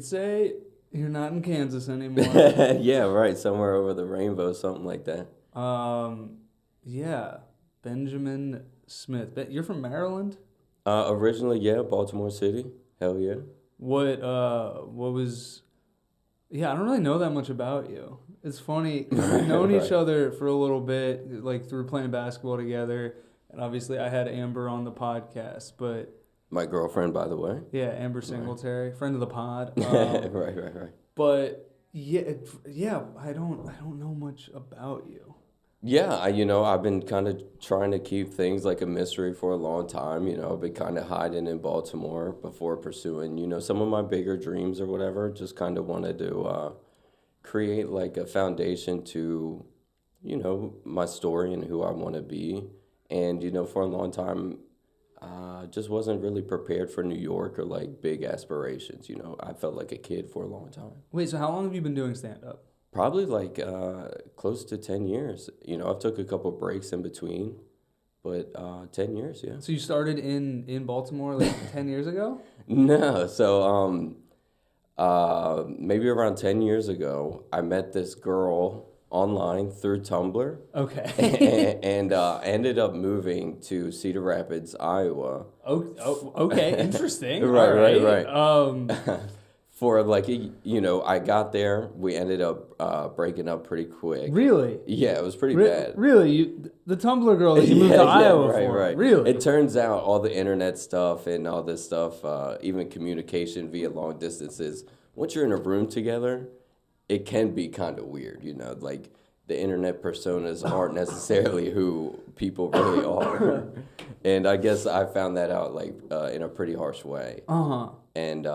could say you're not in Kansas anymore. Yeah, right. Somewhere over the rainbow, something like that. Yeah, Benjamin Smith. You're from Maryland? Originally, yeah, Baltimore City. Hell yeah. What was... Yeah, I don't really know that much about you. It's funny, 'cause we've known Right. each other for a little bit, like through playing basketball together. And obviously I had Amber on the podcast, but... My girlfriend, by the way. Yeah, Amber Singletary, friend of the pod. Right. But yeah, I don't know much about you. Yeah, I've been kind of trying to keep things like a mystery for a long time. I've been kind of hiding in Baltimore before pursuing, some of my bigger dreams or whatever. Just kind of wanted to create like a foundation to, my story and who I want to be. And, for a long time, just wasn't really prepared for New York or like big aspirations. I felt like a kid for a long time. Wait, so how long have you been doing stand-up? Probably like close to 10 years. I've took a couple breaks in between, but 10 years, yeah. So you started in Baltimore like 10 years ago? No, so maybe around 10 years ago, I met this girl online through Tumblr. Okay. and ended up moving to Cedar Rapids, Iowa. Oh, okay, interesting. Right. For like, I got there. We ended up breaking up pretty quick. Really? Yeah, it was pretty bad. Really? The Tumblr girl that you moved to Iowa for? Right. Really? It turns out all the internet stuff and all this stuff, even communication via long distances, once you're in a room together, it can be kind of weird, like the internet personas aren't necessarily who people really are. And I guess I found that out like in a pretty harsh way. Uh-huh. And,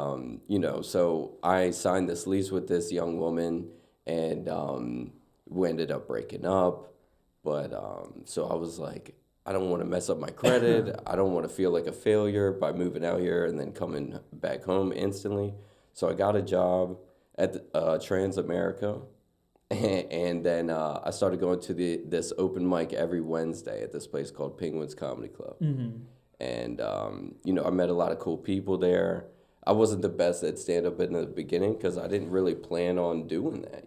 so I signed this lease with this young woman, and we ended up breaking up. But so I was like, I don't want to mess up my credit. I don't want to feel like a failure by moving out here and then coming back home instantly. So I got a job at Transamerica. And then I started going to this open mic every Wednesday at this place called Penguins Comedy Club. Mm-hmm. And, I met a lot of cool people there. I wasn't the best at stand-up in the beginning because I didn't really plan on doing that,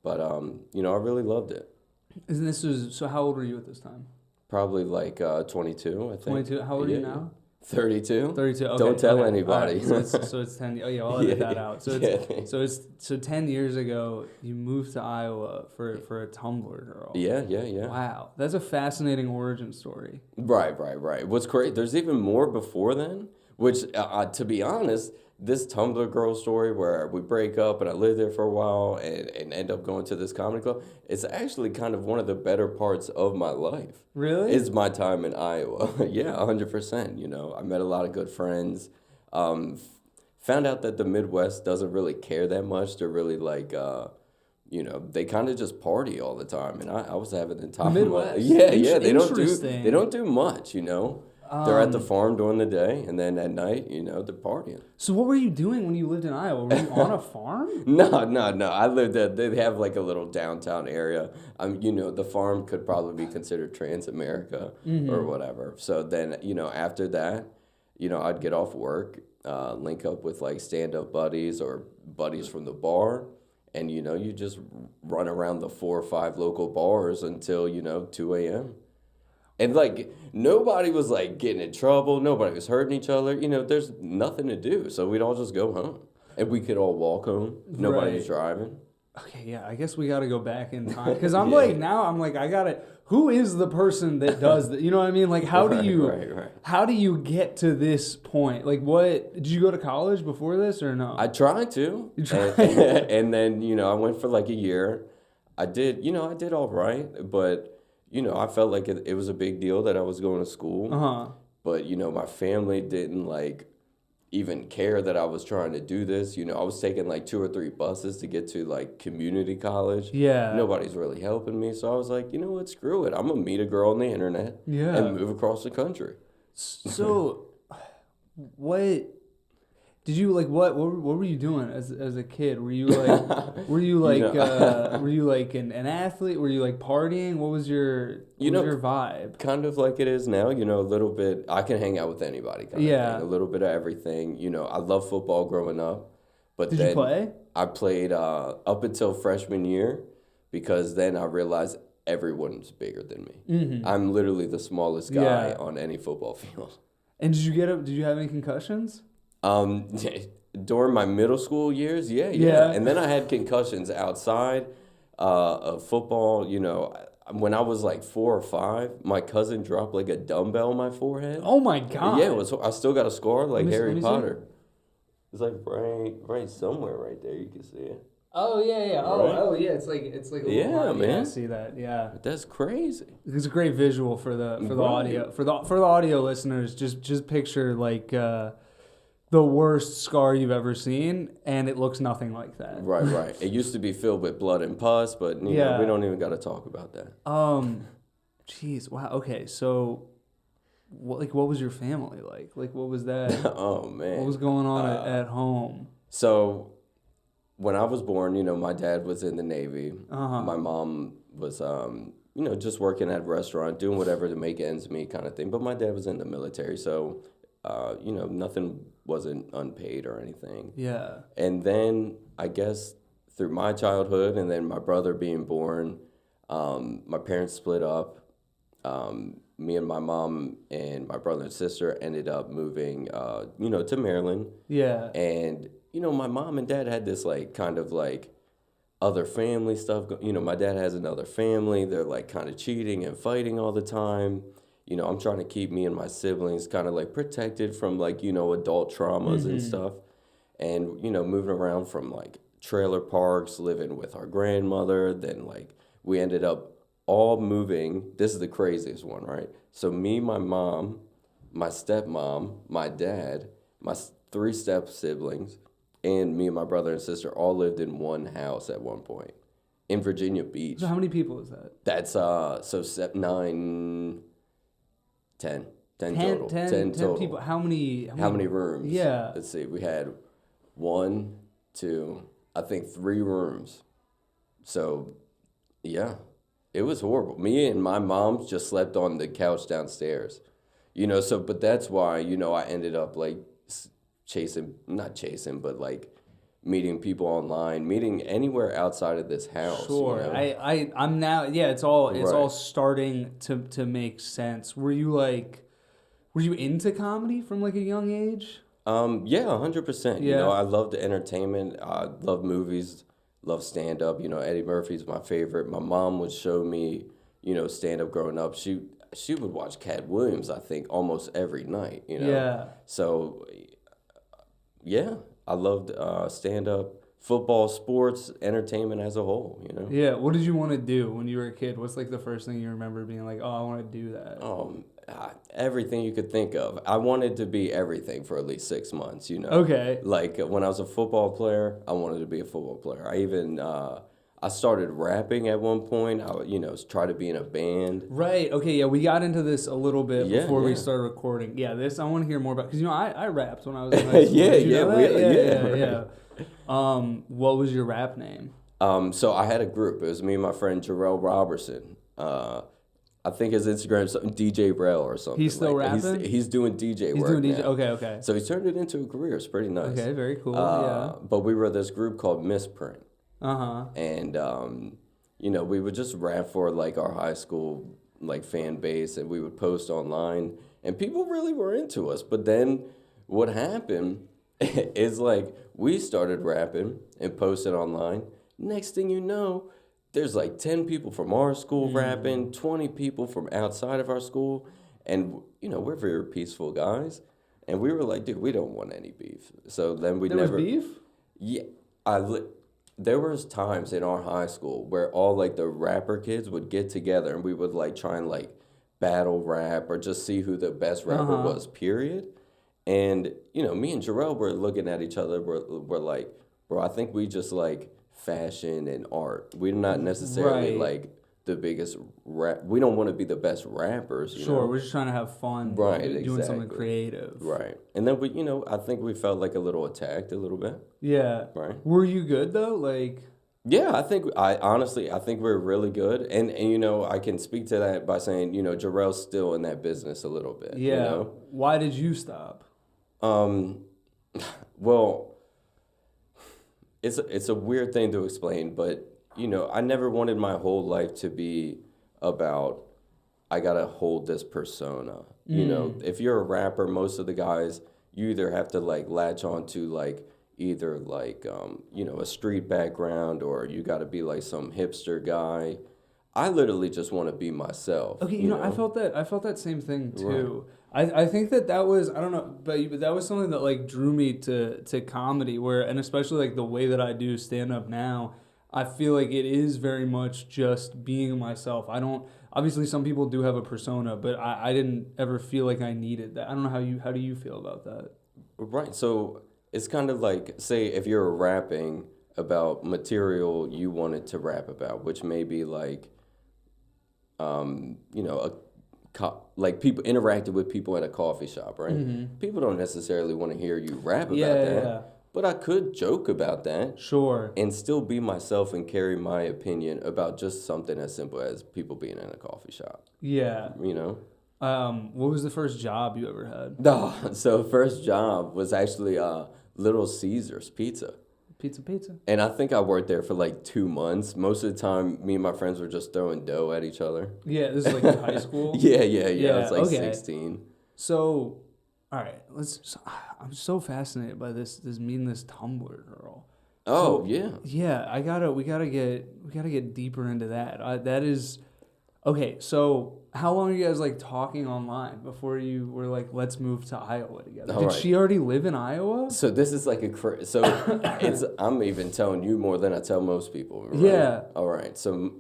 But, I really loved it. So how old were you at this time? Probably like 22, I think. 22. How old are you now? 32. 32. Okay. Don't tell anybody. Right. So it's 10. Oh yeah, I'll edit that out. So 10 years ago, you moved to Iowa for a Tumblr girl. Yeah. Wow, that's a fascinating origin story. Right. What's great? There's even more before then. Which, to be honest, this Tumblr girl story where we break up and I live there for a while and end up going to this comedy club, it's actually kind of one of the better parts of my life. Really? Is my time in Iowa. Yeah, 100%. I met a lot of good friends. Found out that the Midwest doesn't really care that much. They're really like, they kind of just party all the time. And I was having the time. The Midwest? Yeah. They Interesting. don't do much, They're at the farm during the day, and then at night, they're partying. So what were you doing when you lived in Iowa? Were you on a farm? No. I lived there. They have like a little downtown area. The farm could probably be considered Transamerica or whatever. So then, after that, I'd get off work, link up with like stand-up buddies or buddies from the bar, and, you just run around the 4 or 5 local bars until, 2 a.m. And, like, nobody was, like, getting in trouble. Nobody was hurting each other. There's nothing to do. So we'd all just go home. And we could all walk home. Nobody was driving. Okay, yeah, I guess we got to go back in time. Because I'm I got to... Who is the person that does that? You know what I mean? Like, how do you... Right. How do you get to this point? Like, what... Did you go to college before this or no? I tried to. You tried? And then, I went for, like, a year. I did all right. But... I felt like it was a big deal that I was going to school. Uh-huh. But, my family didn't, like, even care that I was trying to do this. I was taking, like, 2 or 3 buses to get to, like, community college. Yeah. Nobody's really helping me. So I was like, you know what, screw it. I'm going to meet a girl on the internet and move across the country. So, what... Did you like what were you doing as a kid? Were you like were you like an athlete? Were you like partying? What was your vibe? Kind of like it is now, a little bit. I can hang out with anybody kind of thing. A little bit of everything. I love football growing up, But Did then you play? I played up until freshman year because then I realized everyone's bigger than me. Mm-hmm. I'm literally the smallest guy Yeah. on any football field. And did you have any concussions? During my middle school years, yeah. And then I had concussions outside of football. You know, when I was like 4 or 5, my cousin dropped like a dumbbell on my forehead. Oh my God. Yeah, I still got a scar like Harry Potter. See? It's like right somewhere right there. You can see it. Oh yeah. Oh yeah. It's like a little line. Man. Yeah, I see that. Yeah. That's crazy. It's a great visual for the audio for the audio listeners. Just picture like the worst scar you've ever seen, and it looks nothing like that. Right. It used to be filled with blood and pus, but you know, we don't even got to talk about that. Jeez. Wow. Okay. So, what was your family like? Like, what was that? Oh man. What was going on at home? So, when I was born, you know, my dad was in the Navy. My mom was, you know, just working at a restaurant, doing whatever to make ends meet kind of thing. But my dad was in the military, so, you know, nothing wasn't unpaid or anything. Yeah. And then, I guess, through my childhood and then my brother being born, my parents split up. Me and my mom and my brother and sister ended up moving, you know, to Maryland. Yeah. And, you know, my mom and dad had this, like, kind of, like, other family stuff. You know, my dad has another family. They're, like, kind of cheating and fighting all the time. You know, I'm trying to keep me and my siblings kind of, like, protected from, like, you know, adult traumas and stuff. And, you know, moving around from, like, trailer parks, living with our grandmother. Then, like, we ended up all moving. This is the craziest one, right? So me, my mom, my stepmom, my dad, my 3 step siblings, and me and my brother and sister all lived in one house at one point in Virginia Beach. So how many people is that? That's so 9, 10 total. 10 total. People. How many rooms? Yeah. Let's see. We had 1, 2, I think 3 rooms. So, yeah, it was horrible. Me and my mom just slept on the couch downstairs. You know, so, but that's why, you know, I ended up like not chasing, but like meeting people online, meeting anywhere outside of this house. Sure. You know? I'm now, yeah, it's all starting to make sense. Were you into comedy from like a young age? Yeah, 100%. Yeah. You know, I love the entertainment. I love movies, love stand-up. You know, Eddie Murphy's my favorite. My mom would show me, you know, stand-up growing up. She would watch Cat Williams, I think, almost every night, you know? Yeah. So, yeah, I loved stand-up, football, sports, entertainment as a whole, you know? Yeah. What did you want to do when you were a kid? What's like the first thing you remember being like, oh, I want to do that? Everything you could think of. I wanted to be everything for at least 6 months, you know? Okay. Like, when I was a football player, I wanted to be a football player. I even... I started rapping at one point. I would, you know, try to be in a band. Right. Okay. Yeah, we got into this a little bit before we started recording. Yeah, this I want to hear more about because you know I rapped when I was in high school. Yeah. What was your rap name? So I had a group. It was me and my friend Jarrell Robertson. I think his Instagram's DJ Rel or something. He's still rapping? He's doing DJ work. He's doing DJ. Now. Okay. So he's turned it into a career. It's pretty nice. Okay. Very cool. Yeah. But we were this group called Misprint. And you know, we would just rap for like our high school like fan base, and we would post online, and people really were into us. But then what happened is like we started rapping and posted online. Next thing you know, there's like 10 people from our school rapping, 20 people from outside of our school, and you know, we're very peaceful guys, and we were like, dude, we don't want any beef. So then we never was beef? Yeah, there was times in our high school where all like the rapper kids would get together and we would like try and like battle rap or just see who the best rapper was, period. And, you know, me and Jarrell were looking at each other, we're like, bro, I think we just like fashion and art. We're not necessarily like the biggest rap. We don't want to be the best rappers. You know? We're just trying to have fun. Doing something creative. Right. And then we, you know, I think we felt like a little attacked a little bit. Yeah. Right. Were you good though? Like. Yeah, I think we're really good. And you know, I can speak to that by saying, you know, Jarrell's still in that business a little bit. Yeah. You know? Why did you stop? Well, it's a weird thing to explain, but you know, I never wanted my whole life to be about I gotta hold this persona. You know, if you're a rapper, most of the guys you either have to like latch on to like either like you know, a street background, or you got to be like some hipster guy. I literally just want to be myself. Okay, you know, I felt that same thing too. Right. I think that was, I don't know, but that was something that like drew me to comedy, where, and especially like the way that I do stand up now, I feel like it is very much just being myself. I don't, obviously some people do have a persona, but I didn't ever feel like I needed that. I don't know how do you feel about that? Right. So it's kind of like, say if you're rapping about material you wanted to rap about, which may be like, you know, like people interacted with people at a coffee shop, right? Mm-hmm. People don't necessarily want to hear you rap about that. Yeah. But I could joke about that. Sure. And still be myself and carry my opinion about just something as simple as people being in a coffee shop. Yeah. You know? What was the first job you ever had? Oh, so first job was actually Little Caesars Pizza. Pizza. And I think I worked there for like 2 months. Most of the time, me and my friends were just throwing dough at each other. Yeah, this is like in high school? Yeah. I was like 16. So, all right, I'm so fascinated by this meeting this Tumblr girl. Oh, so, yeah. Yeah, we gotta get deeper into that. That is, okay, so how long are you guys like talking online before you were like, let's move to Iowa together? Did she already live in Iowa? So this is like I'm even telling you more than I tell most people. Right? Yeah. All right. So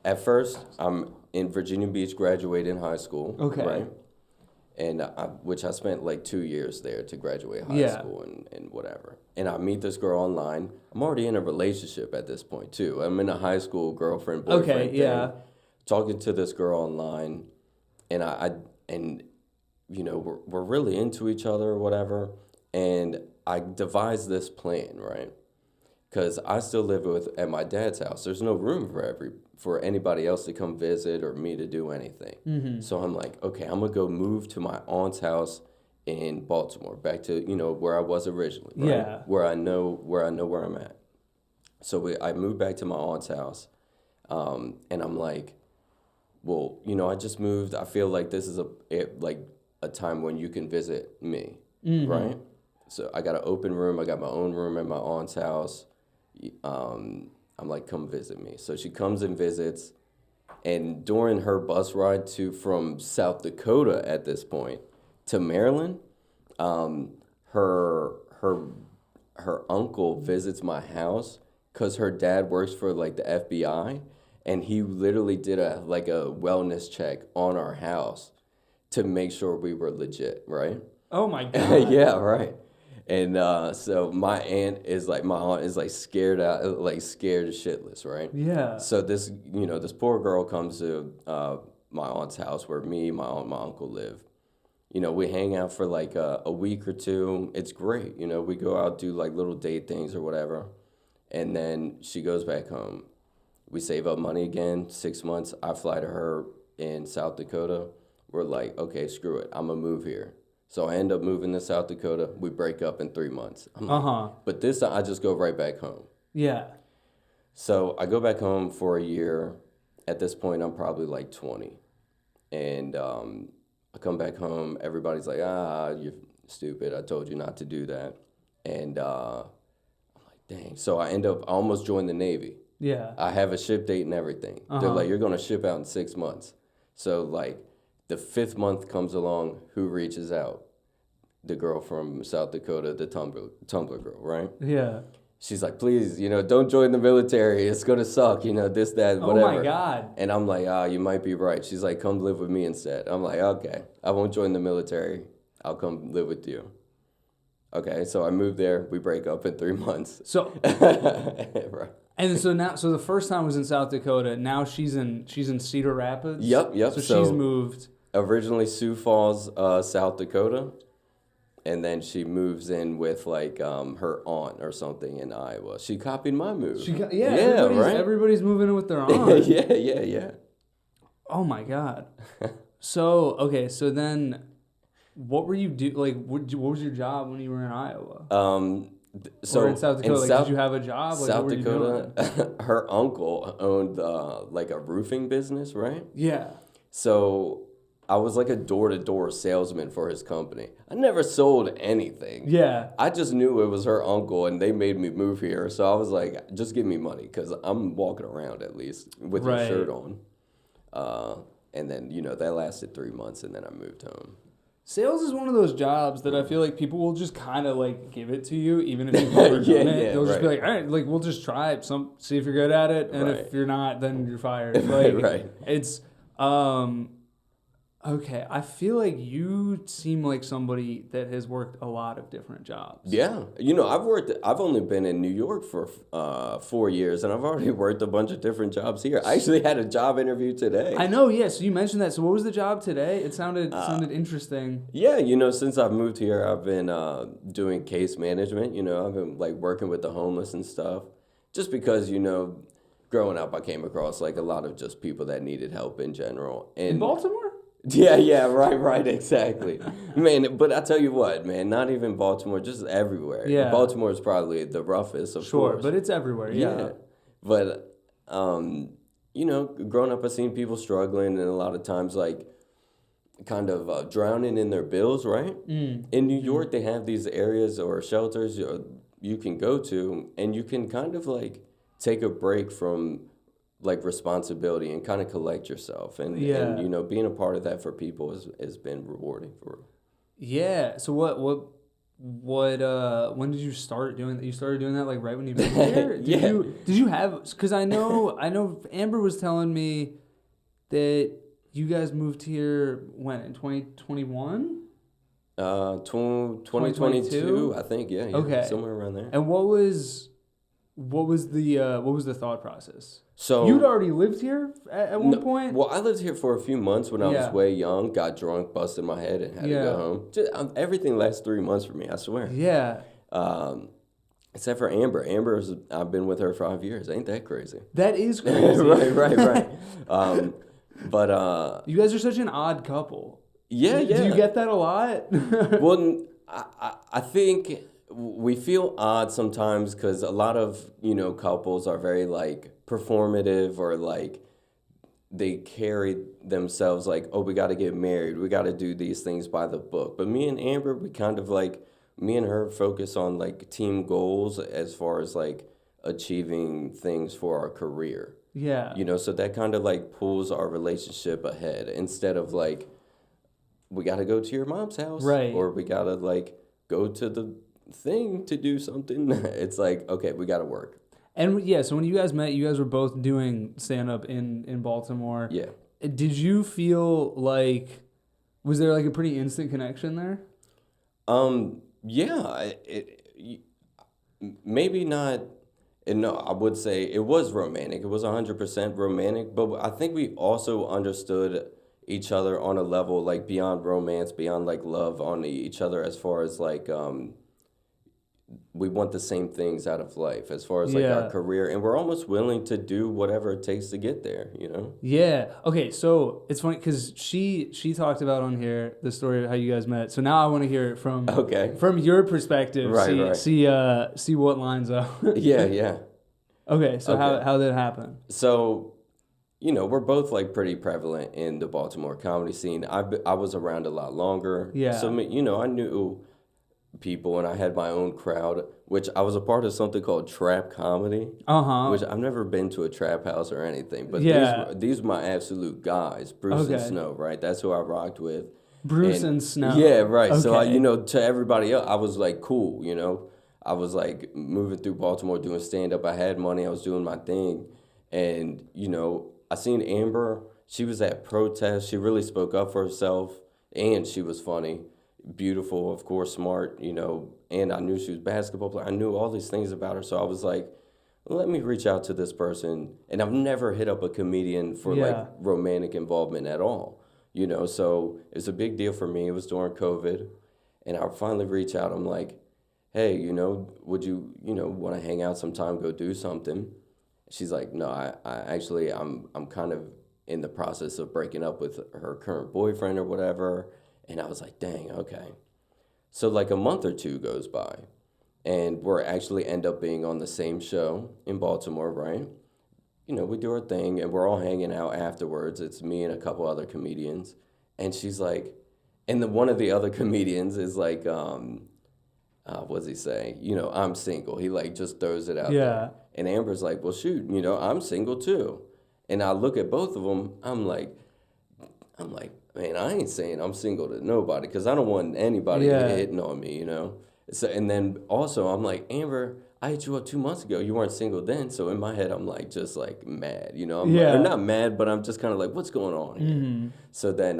at first, I'm in Virginia Beach, graduating high school. Okay. Right. And which I spent like 2 years there to graduate high school and whatever. And I meet this girl online. I'm already in a relationship at this point too. I'm in a high school girlfriend boyfriend thing. Talking to this girl online, and and you know, we're really into each other or whatever, and I devised this plan, right? Because I still live at my dad's house. There's no room for anybody else to come visit or me to do anything. Mm-hmm. So I'm like, okay, I'm gonna go move to my aunt's house in Baltimore, back to, you know, where I was originally, right? Yeah. Where I know where I'm at. So I moved back to my aunt's house, and I'm like, well, you know, I just moved. I feel like this is a time when you can visit me, right? So I got an open room. I got my own room at my aunt's house. I'm like, come visit me. So she comes and visits, and during her bus ride from South Dakota at this point to Maryland, her uncle visits my house because her dad works for like the FBI. And he literally did a wellness check on our house to make sure we were legit, right? Oh my God. Yeah, right. And so my aunt is scared shitless, right? Yeah. So this poor girl comes to my aunt's house where me, my aunt, my uncle live. You know, we hang out for like a week or two. It's great. You know, we go out, do like little date things or whatever. And then she goes back home. We save up money again, 6 months. I fly to her in South Dakota. We're like, okay, screw it. I'm going to move here. So I end up moving to South Dakota. We break up in 3 months. But this time I just go right back home. Yeah. So I go back home for a year. At this point, I'm probably like 20. And I come back home. Everybody's like, you're stupid. I told you not to do that. And I'm like, dang. So I almost joined the Navy. Yeah. I have a ship date and everything. They're like, you're going to ship out in 6 months. So, like, the 5th month comes along, who reaches out? The girl from South Dakota, the Tumblr girl, right? Yeah. She's like, please, you know, don't join the military. It's going to suck, you know, this, that, whatever. Oh, my God. And I'm like, you might be right. She's like, come live with me instead. I'm like, okay, I won't join the military. I'll come live with you. Okay, so I moved there. We break up in 3 months. So... Right. And so the first time was in South Dakota. Now she's in Cedar Rapids. Yep. So she's moved. Originally Sioux Falls, South Dakota, and then she moves in with like her aunt or something in Iowa. She copied my move. Everybody's moving in with their aunt. Yeah. Oh my God. So then, what were you what was your job when you were in Iowa? So or in South Dakota, like, did you have a job? Like, South what were you doing? Dakota, her uncle owned like a roofing business, right? Yeah. So I was like a door-to-door salesman for his company. I never sold anything. Yeah. I just knew it was her uncle, and they made me move here. So I was like, just give me money, because I'm walking around at least with your shirt on. And then, that lasted 3 months, and then I moved home. Sales is one of those jobs that I feel like people will just kind of like give it to you, even if you've never done it. They'll just be like, all right, like, we'll just try it, see if you're good at it, and if you're not, then you're fired. Like, it's, okay, I feel like you seem like somebody that has worked a lot of different jobs. Yeah. I've only been in New York for 4 years, and I've already worked a bunch of different jobs here. I actually had a job interview today. I know, yeah, so you mentioned that. So what was the job today? It sounded interesting. Yeah, since I've moved here, I've been doing case management. I've been like working with the homeless and stuff. Just because, growing up, I came across like a lot of just people that needed help in general. And in Baltimore? Yeah, right, exactly. Man, but I tell you what, man, not even Baltimore, just everywhere. Yeah. Baltimore is probably the roughest, of course. Sure, but it's everywhere, yeah. But, growing up, I've seen people struggling, and a lot of times, like, kind of drowning in their bills, right? In New York, they have these areas or shelters you can go to, and you can kind of, like, take a break from like responsibility and kind of collect yourself, and being a part of that for people has been rewarding for. Yeah. So when did you start doing that? You started doing that like right when you moved here? Did you have? Because I know Amber was telling me that you guys moved here when in 2021. 2022, I think. Yeah. Okay. Somewhere around there. And what was the thought process? So you'd already lived here at one point? Well, I lived here for a few months when I was way young, got drunk, busted my head, and had to go home. Everything lasts 3 months for me, I swear. Yeah. Except for Amber. I've been with her 5 years. Ain't that crazy? That is crazy. Right. But you guys are such an odd couple. Yeah. Do you get that a lot? Well, I think we feel odd sometimes because a lot of, couples are very, like, performative, or, like, they carry themselves like, oh, we got to get married. We got to do these things by the book. But me and Amber, we kind of, like, me and her focus on, like, team goals as far as, like, achieving things for our career. Yeah. So that kind of, like, pulls our relationship ahead instead of, like, we got to go to your mom's house. Right. Or we got to, like, go to the thing to do something. It's like, okay, we got to work. And so when you guys met, you guys were both doing stand-up in Baltimore. Yeah. Did you feel like, was there like a pretty instant connection there? Yeah. Maybe not. No, I would say it was romantic. It was 100% romantic. But I think we also understood each other on a level like beyond romance, beyond like love on each other, as far as like we want the same things out of life as far as like our career, and we're almost willing to do whatever it takes to get there, Yeah. Okay, so it's funny because she talked about on here the story of how you guys met. So now I want to hear it from your perspective. Right. See what lines up. Yeah. Okay, so how did it happen? So, we're both like pretty prevalent in the Baltimore comedy scene. I was around a lot longer. Yeah. So, I knew people, and I had my own crowd, which I was a part of something called trap comedy, which I've never been to a trap house or anything, but these were my absolute guys, Bruce and Snow, right? That's who I rocked with. Bruce and Snow. Yeah, right. Okay. So, to everybody else, I was like cool, I was like moving through Baltimore doing stand-up. I had money. I was doing my thing. And, I seen Amber. She was at protests. She really spoke up for herself, and she was funny. Beautiful, of course, smart, and I knew she was a basketball player. I knew all these things about her, so I was like, let me reach out to this person. And I've never hit up a comedian for like romantic involvement at all, so it's a big deal for me. It was during COVID, and I finally reached out. I'm like, hey, would you, want to hang out sometime, go do something? She's like, no, I actually, I'm kind of in the process of breaking up with her current boyfriend or whatever. And I was like, dang, okay. So like a month or two goes by, and we're actually end up being on the same show in Baltimore, right? You know, we do our thing, and we're all hanging out afterwards. It's me and a couple other comedians, and she's like, and one of the other comedians is like, what's he say? You know, I'm single. He like just throws it out there. And Amber's like, well, shoot, you know, I'm single too. And I look at both of them. I'm like, man, I ain't saying I'm single to nobody because I don't want anybody hitting on me, you know. So, and then also I'm like, Amber, I hit you up 2 months ago. You weren't single then. So in my head, I'm like, just like mad, you know. I'm like, or not mad, but I'm just kind of like, what's going on here? Mm-hmm. So then,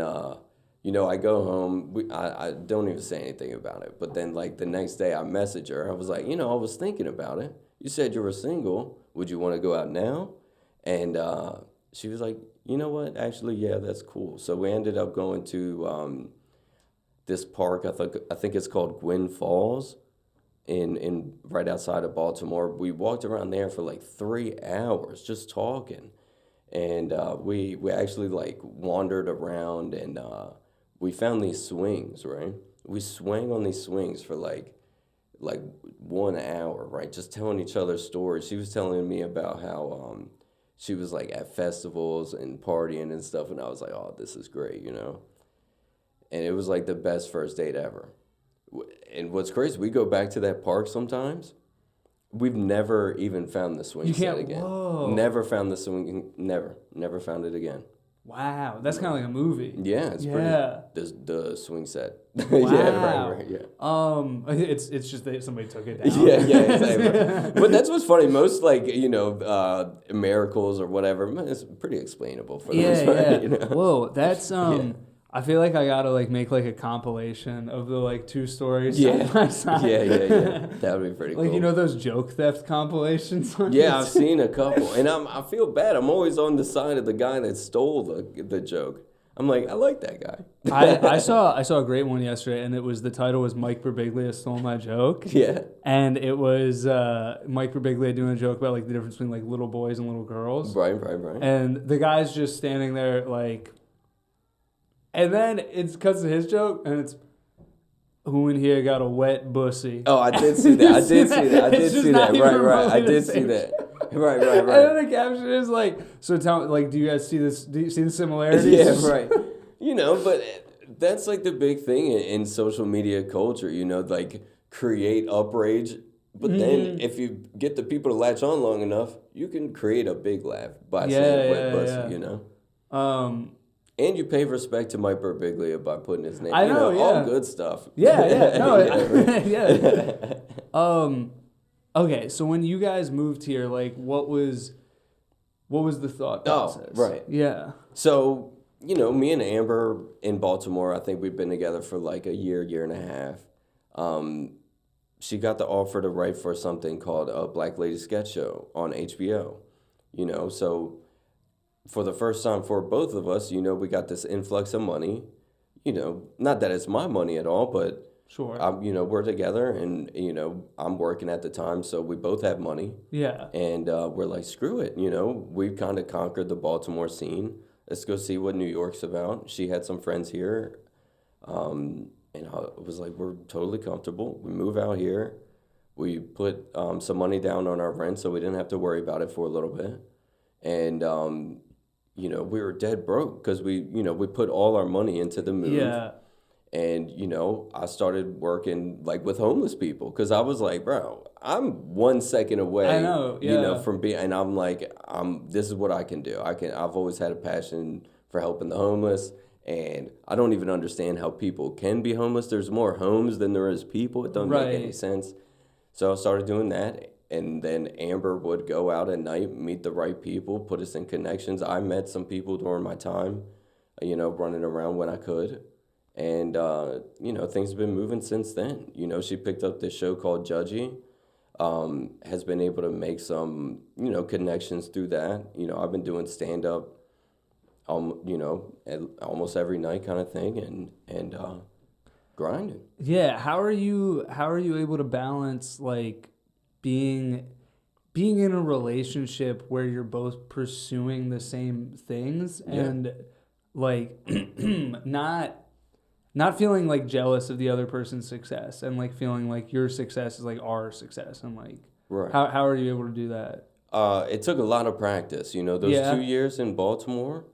you know, I go home. I don't even say anything about it. But then like the next day I message her. I was like, you know, I was thinking about it. You said you were single. Would you want to go out now? And she was like, you know what? Actually, yeah, that's cool. So we ended up going to this park. I think it's called Gwynn Falls, in right outside of Baltimore. We walked around there for like 3 hours just talking, and we actually like wandered around, and we found these swings. Right, we swang on these swings for like 1 hour. Right, just telling each other stories. She was telling me about how she was like at festivals and partying and stuff, and I was like, oh, this is great, you know? And it was like the best first date ever. And what's crazy, we go back to that park sometimes. We've never even found the swing set again. Whoa. Never found the swing, never found it again. Wow, that's kind of like a movie. Yeah, it's pretty. The swing set. Wow. Yeah, right. Yeah. It's just that somebody took it down. Yeah, exactly. But that's what's funny. Most like miracles or whatever, it's pretty explainable for the most part. Yeah. You know? Whoa, that's I feel like I gotta like make like a compilation of the like two stories side by side. Yeah. That would be pretty cool. Like, you know those joke theft compilations? Yeah, I've seen a couple, and I feel bad. I'm always on the side of the guy that stole the joke. I'm like, I like that guy. I saw a great one yesterday, and the title was Mike Birbiglia Stole My Joke. Yeah. And it was Mike Birbiglia doing a joke about like the difference between like little boys and little girls. Right. And the guy's just standing there like, and then it's cuts to his joke, and it's, who in here got a wet bussy? Oh, I did see that. I did see that. Right. I did see that. Right. And then the caption is like, so tell me, like, do you see the similarities? Yeah, right. You know, but that's like the big thing in social media culture, you know, like create outrage. But then if you get the people to latch on long enough, you can create a big laugh by saying wet pussy, you know? And you pay respect to Mike Birbiglia by putting his name. I know, all good stuff. Okay, so when you guys moved here, like, what was the thought process? Oh, right. Yeah. So, you know, me and Amber in Baltimore, I think we've been together for like a year and a half. She got the offer to write for something called a Black Lady Sketch Show on HBO. You know, so for the first time for both of us, you know, we got this influx of money. You know, not that it's my money at all, but sure. You know, we're together, and you know, I'm working at the time, so we both have money. Yeah. And we're like, screw it. You know, we kind of conquered the Baltimore scene. Let's go see what New York's about. She had some friends here, and I was like, we're totally comfortable. We move out here. We put some money down on our rent, so we didn't have to worry about it for a little bit, and you know, we were dead broke because we put all our money into the move. Yeah. And, you know, I started working like with homeless people because I was like, bro, I'm 1 second away. I know, yeah. You know, from being, and I'm like, this is what I can do. I've always had a passion for helping the homeless, and I don't even understand how people can be homeless. There's more homes than there is people. It don't make any sense. So I started doing that. And then Amber would go out at night, meet the right people, put us in connections. I met some people during my time, you know, running around when I could. And, you know, things have been moving since then. You know, she picked up this show called Judgy, has been able to make some, you know, connections through that. You know, I've been doing stand-up, you know, almost every night kind of thing, and grinding. Yeah, how are you able to balance, like, being in a relationship where you're both pursuing the same things and like not not feeling like jealous of the other person's success and like feeling like your success is like our success and like Right. how are you able to do that? It took a lot of practice, those Yeah. 2 years in Baltimore.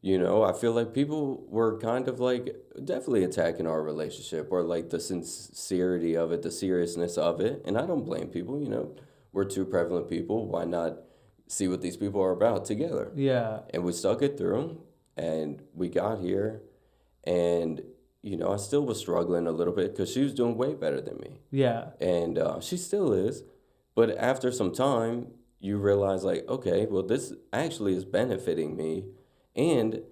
I feel like people were kind of like definitely attacking our relationship or like the sincerity of it, the seriousness of it. And I don't blame people, we're two prevalent people. Why not see what these people are about together? Yeah. And we stuck it through and we got here. And, I still was struggling a little bit because she was doing way better than me. Yeah. And she still is. But after some time, you realize like, okay, well, this actually is benefiting me. And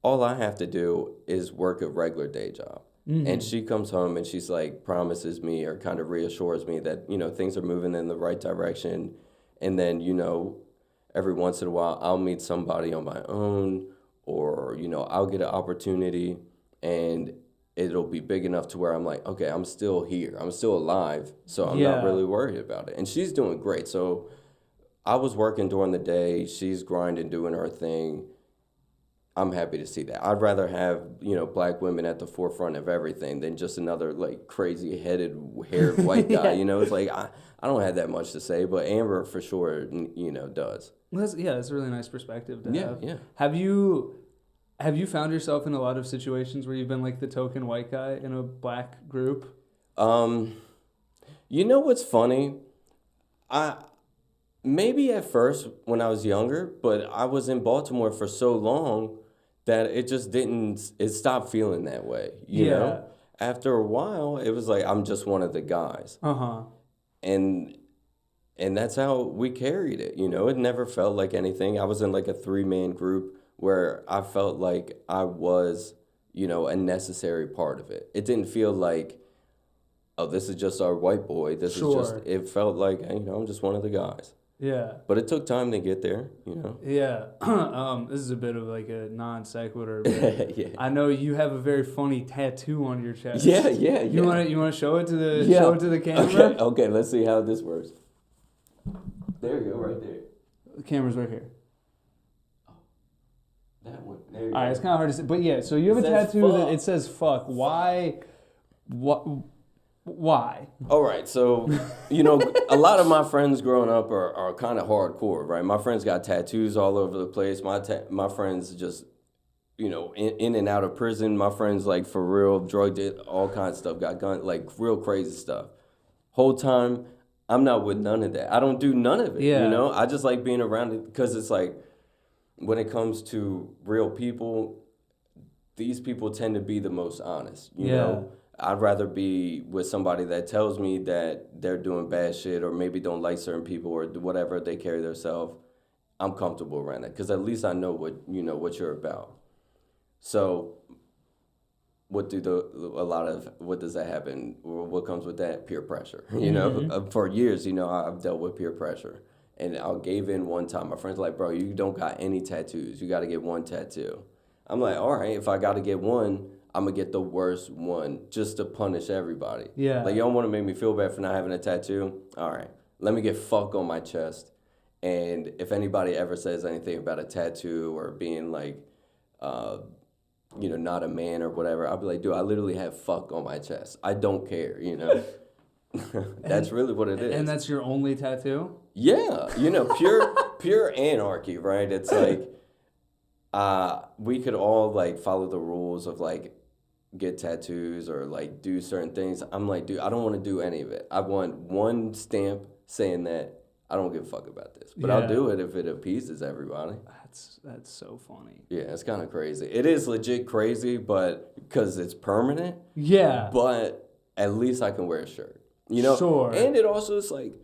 all I have to do is work a regular day job. Mm-hmm. And she comes home and she's like, promises me or kind of reassures me that, things are moving in the right direction. And then, every once in a while, I'll meet somebody on my own or, I'll get an opportunity and it'll be big enough to where I'm like, okay, I'm still here. I'm still alive. So I'm not really worried about it. And she's doing great. So I was working during the day. She's grinding, doing her thing. I'm happy to see that. I'd rather have, black women at the forefront of everything than just another like crazy headed, haired white guy. It's like, I don't have that much to say, but Amber for sure, does. Well, that's a really nice perspective to have. Yeah. Have you found yourself in a lot of situations where you've been like the token white guy in a black group? What's funny? Maybe at first when I was younger, but I was in Baltimore for so long that it stopped feeling that way, you know? After a while, it was like, I'm just one of the guys. Uh-huh. And that's how we carried it, It never felt like anything. I was in like a 3-man group where I felt like I was, a necessary part of it. It didn't feel like, oh, this is just our white boy. It felt like, I'm just one of the guys. Yeah. But it took time to get there, Yeah. This is a bit of like a non sequitur. Yeah. I know you have a very funny tattoo on your chest. Yeah. You want to show it to the camera? Okay, let's see how this works. There you go, right there. The camera's right here. That one. There you go. All right, it's kind of hard to see, but yeah. So you have a tattoo that it says "fuck." Why? What? Why? All right, so, a lot of my friends growing up are kind of hardcore, right? My friends got tattoos all over the place. My friends just, in and out of prison. My friends, like, for real, drugged it, all kinds of stuff, got guns, like, real crazy stuff. Whole time, I'm not with none of that. I don't do none of it, I just like being around it because it's like, when it comes to real people, these people tend to be the most honest, you know? I'd rather be with somebody that tells me that they're doing bad shit or maybe don't like certain people or whatever they carry themselves. I'm comfortable around that because at least I know what you're about. So what does that happen? What comes with that? Peer pressure. For years, I've dealt with peer pressure. And I gave in one time. My friend's like, bro, you don't got any tattoos. You got to get one tattoo. I'm like, all right, if I got to get one, I'm going to get the worst one just to punish everybody. Yeah. Like, you don't want to make me feel bad for not having a tattoo? All right, let me get fuck on my chest. And if anybody ever says anything about a tattoo or being like, not a man or whatever, I'll be like, dude, I literally have fuck on my chest. I don't care, That's really what it is. And that's your only tattoo? Yeah, pure anarchy, right? It's like, we could all like follow the rules of like get tattoos or like do certain things. I'm like, dude, I don't want to do any of it. I want one stamp saying that I don't give a fuck about this, but I'll do it if it appeases everybody. That's so funny. Yeah, it's kind of crazy. It is legit crazy, but because it's permanent. Yeah. But at least I can wear a shirt, Sure. And it also is like,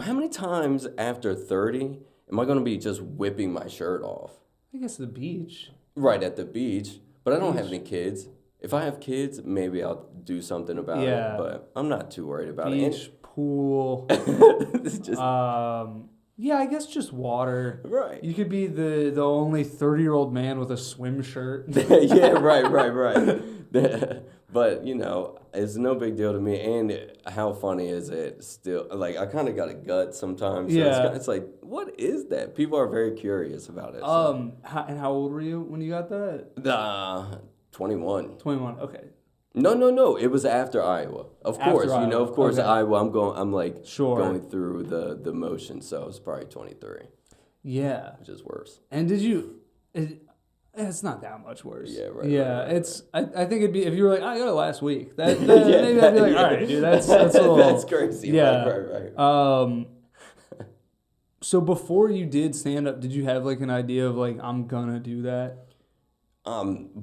how many times after 30 am I going to be just whipping my shirt off? I guess the beach. Right, at the beach. But I don't have any kids. If I have kids, maybe I'll do something about it. But I'm not too worried about it. Beach, pool. Yeah, I guess just water. Right. You could be the only 30-year-old man with a swim shirt. Yeah, right. But, it's no big deal to me. And how funny is it still? Like, I kind of got a gut sometimes. So it's like, what is that? People are very curious about it. So. And how old were you when you got that? 21. 21. Okay. No. It was after Iowa. Of course, Iowa. Of course, Okay. Iowa. I'm like Sure. going through the motion, so it's probably 23. Yeah. Which is worse. And it's not that much worse. Yeah, right. Yeah, right. it's. I think it'd be if you were like, I got it last week. Maybe I'd be like, all right, dude, that's a little. That's crazy. Yeah. Right. So before you did stand up, did you have like an idea of like I'm gonna do that?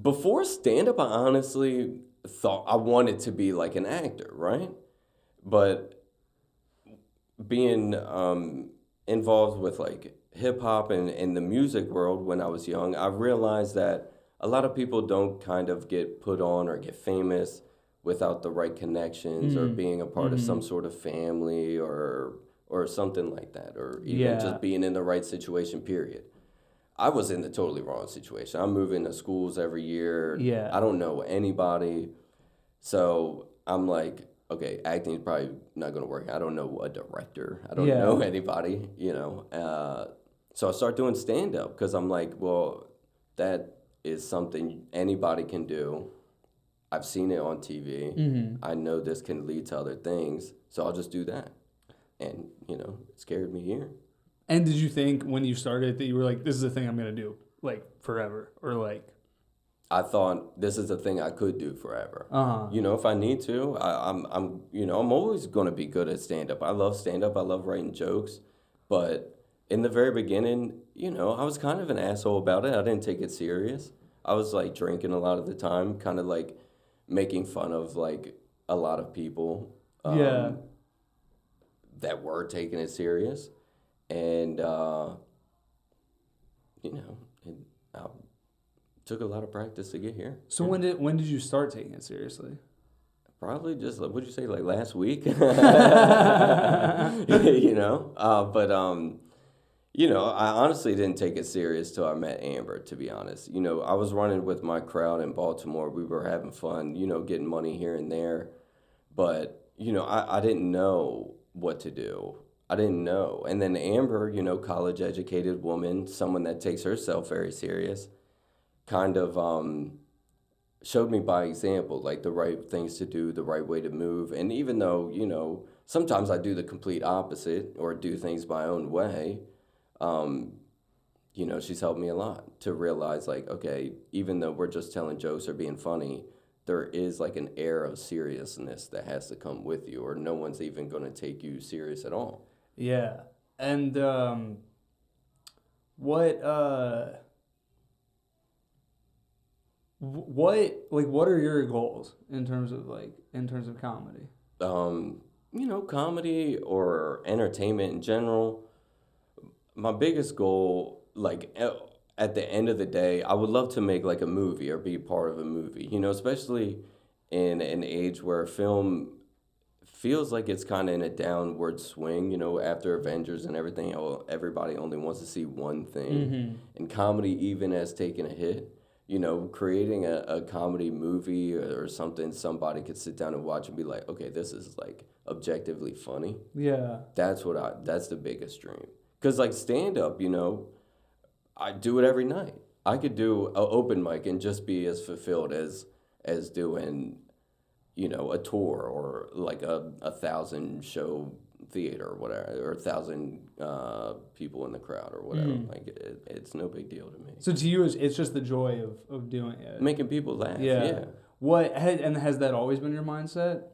Before stand up, I honestly thought I wanted to be like an actor, right? But being involved with like hip hop and the music world when I was young, I realized that a lot of people don't kind of get put on or get famous without the right connections or being a part of some sort of family or something like that, or even just being in the right situation, period. I was in the totally wrong situation. I'm moving to schools every year. Yeah. I don't know anybody. So I'm like, okay, acting is probably not going to work. I don't know a director. I don't know anybody, So I start doing stand-up because I'm like, well, that is something anybody can do. I've seen it on TV. I know this can lead to other things, so I'll just do that. And, it scared me here. And did you think when you started that you were like, this is the thing I'm going to do, like, forever? Or like... I thought this is a thing I could do forever. If I need to, I'm always going to be good at stand-up. I love stand-up. I love writing jokes. But in the very beginning, I was kind of an asshole about it. I didn't take it serious. I was, like, drinking a lot of the time, kind of, like, making fun of, like, a lot of people that were taking it serious. And, I took a lot of practice to get here. So when did you start taking it seriously? Probably just, what'd you say, like last week? But, I honestly didn't take it serious till I met Amber, to be honest. I was running with my crowd in Baltimore. We were having fun, getting money here and there. But, I didn't know what to do. I didn't know. And then Amber, college-educated woman, someone that takes herself very serious, kind of showed me by example, like the right things to do, the right way to move. And even though, sometimes I do the complete opposite or do things my own way, she's helped me a lot to realize, like, okay, even though we're just telling jokes or being funny, there is like an air of seriousness that has to come with you, or no one's even going to take you serious at all. Yeah. And what are your goals in terms of comedy? Comedy or entertainment in general. My biggest goal, like at the end of the day, I would love to make like a movie or be part of a movie, especially in an age where film feels like it's kind of in a downward swing, after Avengers and everything. Everybody only wants to see one thing. And comedy even has taken a hit. Creating a comedy movie or something somebody could sit down and watch and be like, okay, this is like objectively funny. Yeah. That's the biggest dream. Because like stand up, I do it every night. I could do an open mic and just be as fulfilled as doing, a tour or like a 1,000 show theater or whatever, or 1,000 people in the crowd or whatever. Like it's no big deal to me. So to you, it's just the joy of doing it, making people laugh. Yeah. Has that always been your mindset?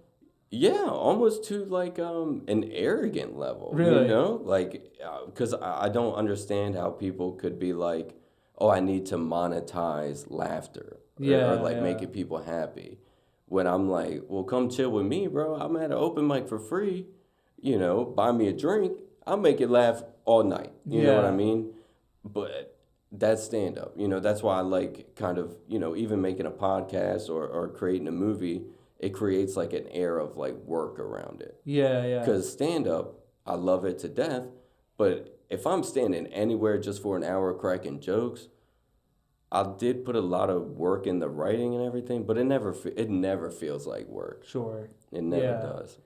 Yeah, almost to like an arrogant level. Really? Like because I don't understand how people could be like, oh, I need to monetize laughter or like making people happy. When I'm like, well, come chill with me, bro. I'm at an open mic for free. Buy me a drink. I'll make you laugh all night. You know what I mean? But that's stand up. That's why I like kind of, even making a podcast or creating a movie, it creates like an air of like work around it. Yeah. Because stand up, I love it to death. But if I'm standing anywhere just for an hour cracking jokes, I did put a lot of work in the writing and everything, but it never feels like work. Sure. It never does.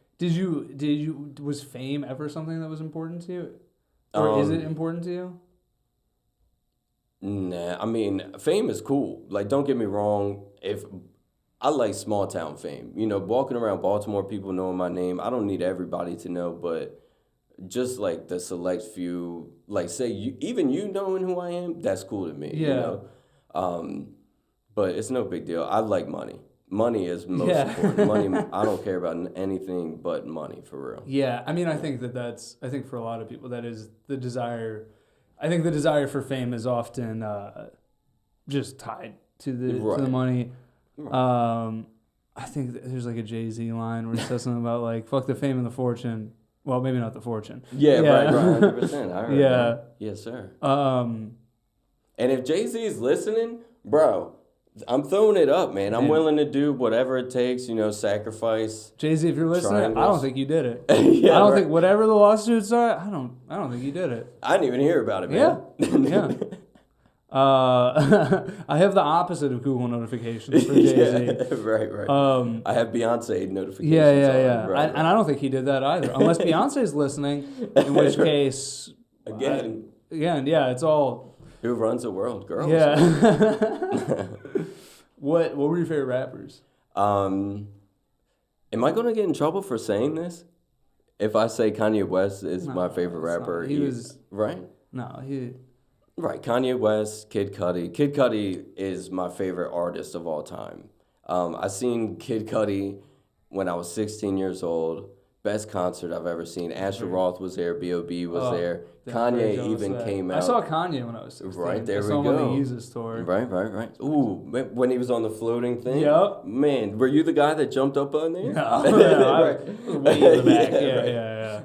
Was fame ever something that was important to you? Or is it important to you? Nah, I mean, fame is cool. Like, don't get me wrong. If I like small town fame, you know, walking around Baltimore, people knowing my name. I don't need everybody to know, but just like the select few, like say you, even you knowing who I am, that's cool to me. Yeah. You know, but it's no big deal. I like money. Money is most important. Money. I don't care about anything but money for real. Yeah, I mean, I think I think for a lot of people that is the desire. I think the desire for fame is often just tied to the money. Right. I think there's like a Jay-Z line where he says something about like fuck the fame and the fortune. Well, maybe not the fortune. Yeah. Right, 100%. I heard that. Yes, sir. And if Jay-Z is listening, bro, I'm throwing it up, man. I'm willing to do whatever it takes, you know, sacrifice. Jay-Z, if you're listening, triangles. I don't think you did it. Yeah, I don't think whatever the lawsuits are, I don't think you did it. I didn't even hear about it, man. Yeah. I have the opposite of Google notifications for Jay-Z. Yeah, right. I have Beyonce notifications. Yeah. Right. And I don't think he did that either, unless Beyonce's listening, in which case... Again, it's all... Who runs the world? Girls. Yeah. What were your favorite rappers? Am I going to get in trouble for saying this? If I say Kanye West is my favorite rapper, he was right. No, he. Right, Kanye West, Kid Cudi. Kid Cudi is my favorite artist of all time. I seen Kid Cudi when I was 16 years old. Best concert I've ever seen. Asher Roth was there. B.O.B. was there. Kanye even came out. I saw Kanye when I was 16. Right, there we go. I saw him on the Yeezus tour. Right. Ooh, when he was on the floating thing? Yep. Man, were you the guy that jumped up on there? No, I was way in the back. Yeah.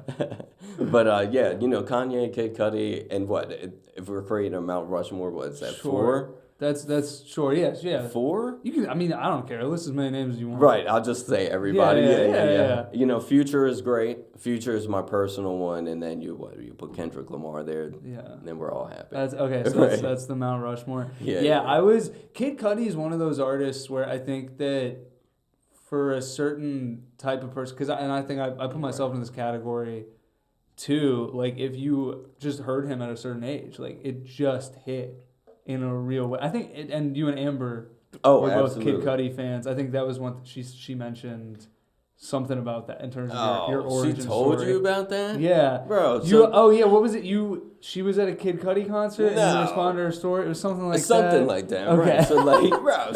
But, you know, Kanye, Kid Cudi, and what? If we're creating a Mount Rushmore, what is that, 4? That's sure. Yes, yeah. 4? You can. I mean, I don't care. List as many names as you want. Right. I'll just say everybody. Yeah. You know, Future is great. Future is my personal one, and then you put Kendrick Lamar there. Yeah. And then we're all happy. That's okay. So that's the Mount Rushmore. Yeah. Kid Cudi is one of those artists where I think that for a certain type of person, I think I put myself in this category too. Like if you just heard him at a certain age, like it just hit in a real way. I think, and you and Amber were both Kid Cudi fans. I think that was one she mentioned something about that in terms of your origin story. She told you about that? Yeah. Bro. What was it? She was at a Kid Cudi concert and you responded to her story? It was something like that? Something like that, okay. Right. So, like, bro,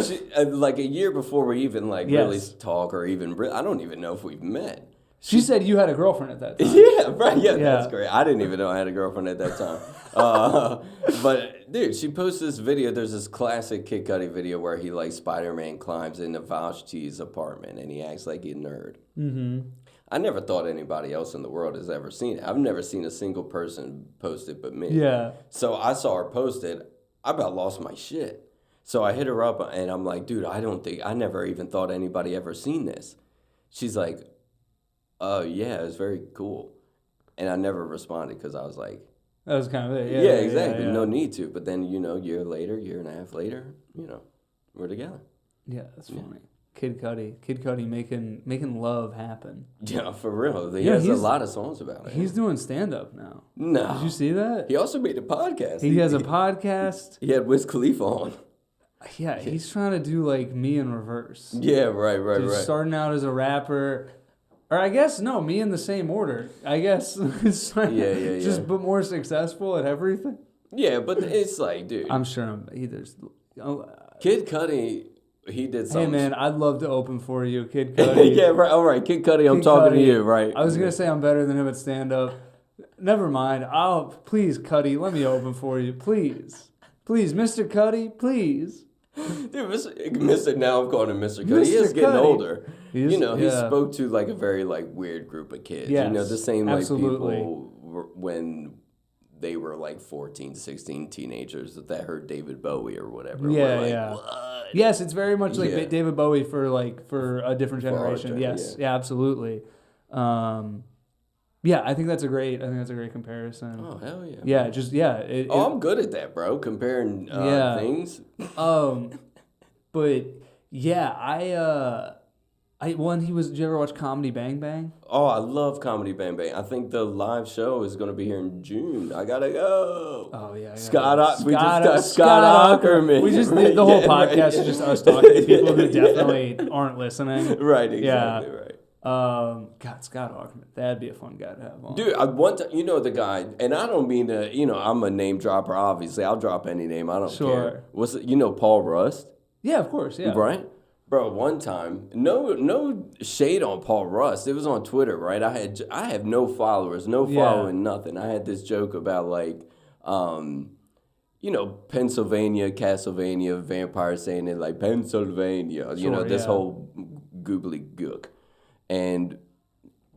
like a year before we even, really talk or even, I don't even know if we've met. She said you had a girlfriend at that time. Yeah, right. Yeah, that's great. I didn't even know I had a girlfriend at that time. But dude, she posted this video. There's this classic Kid Cudi video where he like Spider-Man climbs into Vashti's apartment and he acts like a nerd. Mm-hmm. I never thought anybody else in the world has ever seen it. I've never seen a single person post it but me. Yeah. So I saw her post it. I about lost my shit. So I hit her up and I'm like, dude, I never even thought anybody ever seen this. She's like, oh, yeah, it was very cool. And I never responded because I was like... That was kind of it. Yeah, exactly. Yeah. No need to. But then, year and a half later, we're together. Yeah, that's funny. Kid Cudi making love happen. Yeah, for real. He has a lot of songs about it. He's doing stand-up now. No. Did you see that? He also made a podcast. He has a podcast. He had Wiz Khalifa on. Yeah, he's trying to do like me in reverse. Yeah, right. Starting out as a rapper... Or I guess, no, me in the same order. I guess. Just but more successful at everything. Yeah, but it's like, dude. I'm sure Kid Cudi, he did something. Hey, man, I'd love to open for you, Kid Cudi. Yeah, right. All right, Kid Cudi, I'm talking to you, right? I was going to say I'm better than him at stand-up. Never mind. Please, Cudi, let me open for you. Please, Mr. Cudi, please. Dude, Mr. Now I'm calling him Mr. Cudi. He is getting older. He spoke to like a very like weird group of kids. Yes, the same like absolutely. People when they were like 14, 16 teenagers that heard David Bowie or whatever. Yeah. What? Yes, it's very much like David Bowie for a different generation. Yes, yeah, absolutely. Yeah, I think that's a great comparison. Oh, hell yeah. Yeah, I'm good at that, bro, comparing things. But yeah, Did you ever watch Comedy Bang Bang? Oh, I love Comedy Bang Bang. I think the live show is going to be here in June. I gotta go. Oh yeah, We just got Scott Ackerman. We just did the whole podcast is just us talking to people who definitely aren't listening. Right, exactly, right. God, Scott Ackerman, that'd be a fun guy to have on. Dude, you know the guy, and I don't mean to. I'm a name dropper. Obviously, I'll drop any name. I don't care. What's it? Paul Rust? Yeah, of course. Yeah. Right. Bro, one time, no shade on Paul Rust. It was on Twitter, right? I have no followers, no following, nothing. I had this joke about Pennsylvania, Castlevania, vampires saying it like Pennsylvania. This whole goobly gook. And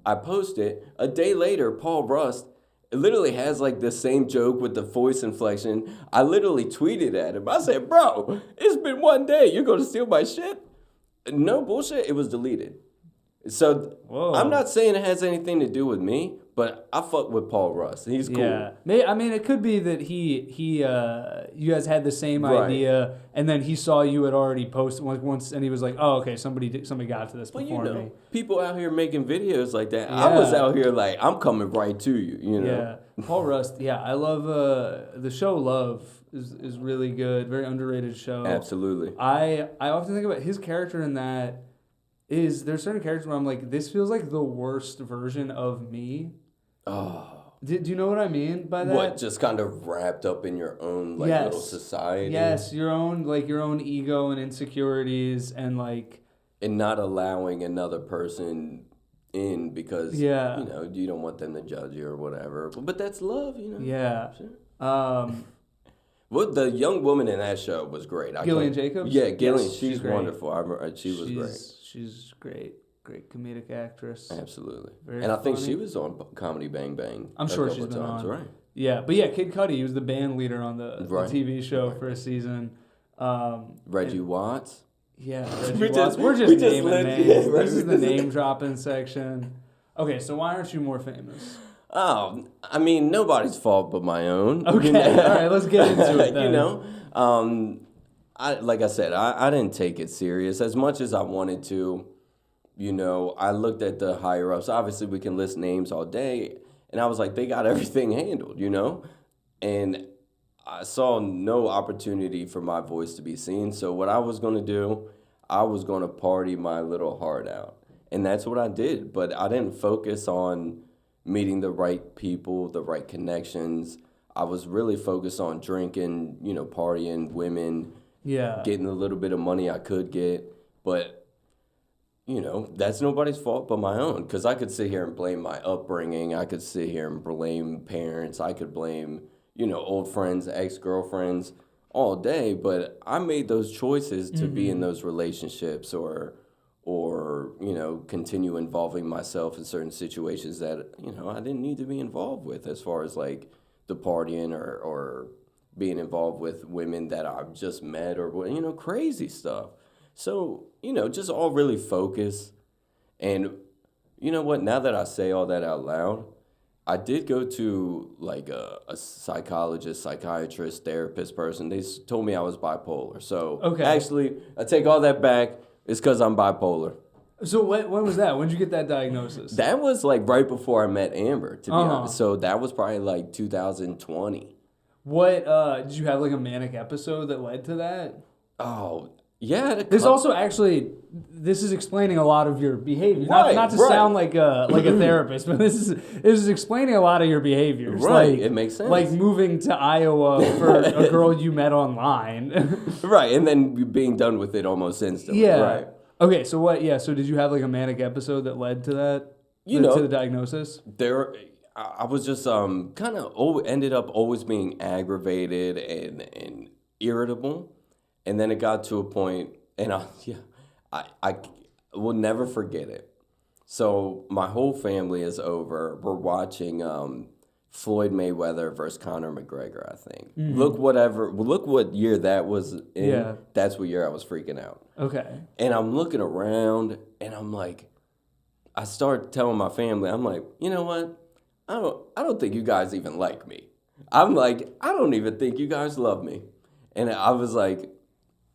I posted a day later. Paul Rust literally has like the same joke with the voice inflection. I literally tweeted at him. I said, "Bro, it's been one day. You're gonna steal my shit?" No bullshit, it was deleted. So I'm not saying it has anything to do with me, but I fuck with Paul Rust. He's cool. Yeah, I mean, it could be that you guys had the same idea, and then he saw you had already posted once, and he was like, "Oh, okay, somebody got to this before me." People out here making videos like that. Yeah. I was out here like, I'm coming right to you. Yeah, Paul Rust. Yeah, I love the show. Love is really good. Very underrated show. Absolutely. I often think about his character in that. There's certain characters where I'm like, this feels like the worst version of me. Oh. Do you know what I mean by that? What, just kind of wrapped up in your own little society? Yes, your own ego and insecurities and and not allowing another person in because you don't want them to judge you or whatever. But that's love, Yeah. Sure. Well, the young woman in that show was great. Gillian Jacobs? Yeah, Gillian. Yes, she's wonderful. She was great. She's great. Great comedic actress. Absolutely. Very I think she was on Comedy Bang Bang. I'm sure she's been on. Right. Yeah, but Kid Cudi, he was the band leader on the TV show for a season. Reggie Watts. Yeah, Reggie Watts. We're just naming names. Yeah, this is the name dropping section. Okay, so why aren't you more famous? Oh, I mean, nobody's fault but my own. Okay, all right, let's get into it then. Like I said, I didn't take it serious as much as I wanted to. I looked at the higher ups. Obviously, we can list names all day, and I was like, they got everything handled, And I saw no opportunity for my voice to be seen. So what I was going to do, I was going to party my little heart out, and that's what I did. But I didn't focus on meeting the right people, the right connections. I was really focused on drinking, partying, women. Yeah. Getting a little bit of money I could get. But, that's nobody's fault but my own. Because I could sit here and blame my upbringing. I could sit here and blame parents. I could blame, old friends, ex-girlfriends all day. But I made those choices to be in those relationships or continue involving myself in certain situations that, I didn't need to be involved with as far as, the partying or being involved with women that I've just met or, crazy stuff. So, just all really focus. And you know what? Now that I say all that out loud, I did go to, a psychologist, psychiatrist, therapist person. They told me I was bipolar. So, actually, I take all that back. It's because I'm bipolar. So when was that? When did you get that diagnosis? That was right before I met Amber, to be honest. So that was probably 2020. What did you have a manic episode that led to that? Oh, yeah. This is explaining a lot of your behavior. Not to sound like a therapist, but this is explaining a lot of your behaviors. Right, it makes sense. Like moving to Iowa for a girl you met online. Right, and then being done with it almost instantly. Yeah. Right. Okay, so what? Yeah, so did you have a manic episode that led to that? To the diagnosis? I was just kind of ended up always being aggravated and irritable, and then it got to a point, and I will never forget it. So my whole family is over. We're watching Floyd Mayweather versus Conor McGregor, I think. Mm-hmm. Look what year that was in. Yeah. That's what year I was freaking out. Okay. And I'm looking around, and I'm like, I start telling my family, I'm like, you know what? I don't think you guys even like me. I'm like, I don't even think you guys love me. And I was like,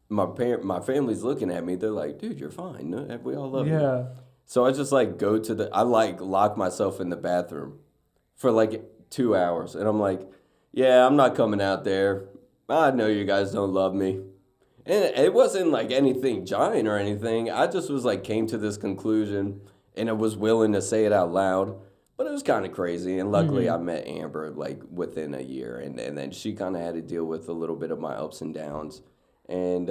my family's looking at me. They're like, dude, you're fine. No, we all love you. Yeah. So I just like I like lock myself in the bathroom for like 2 hours. And I'm like, yeah, I'm not coming out there. I know you guys don't love me. And it wasn't like anything giant or anything. I just was like, came to this conclusion and I was willing to say it out loud. But it was kind of crazy. And luckily I met Amber like within a year. And then she kind of had to deal with a little bit of my ups and downs. And,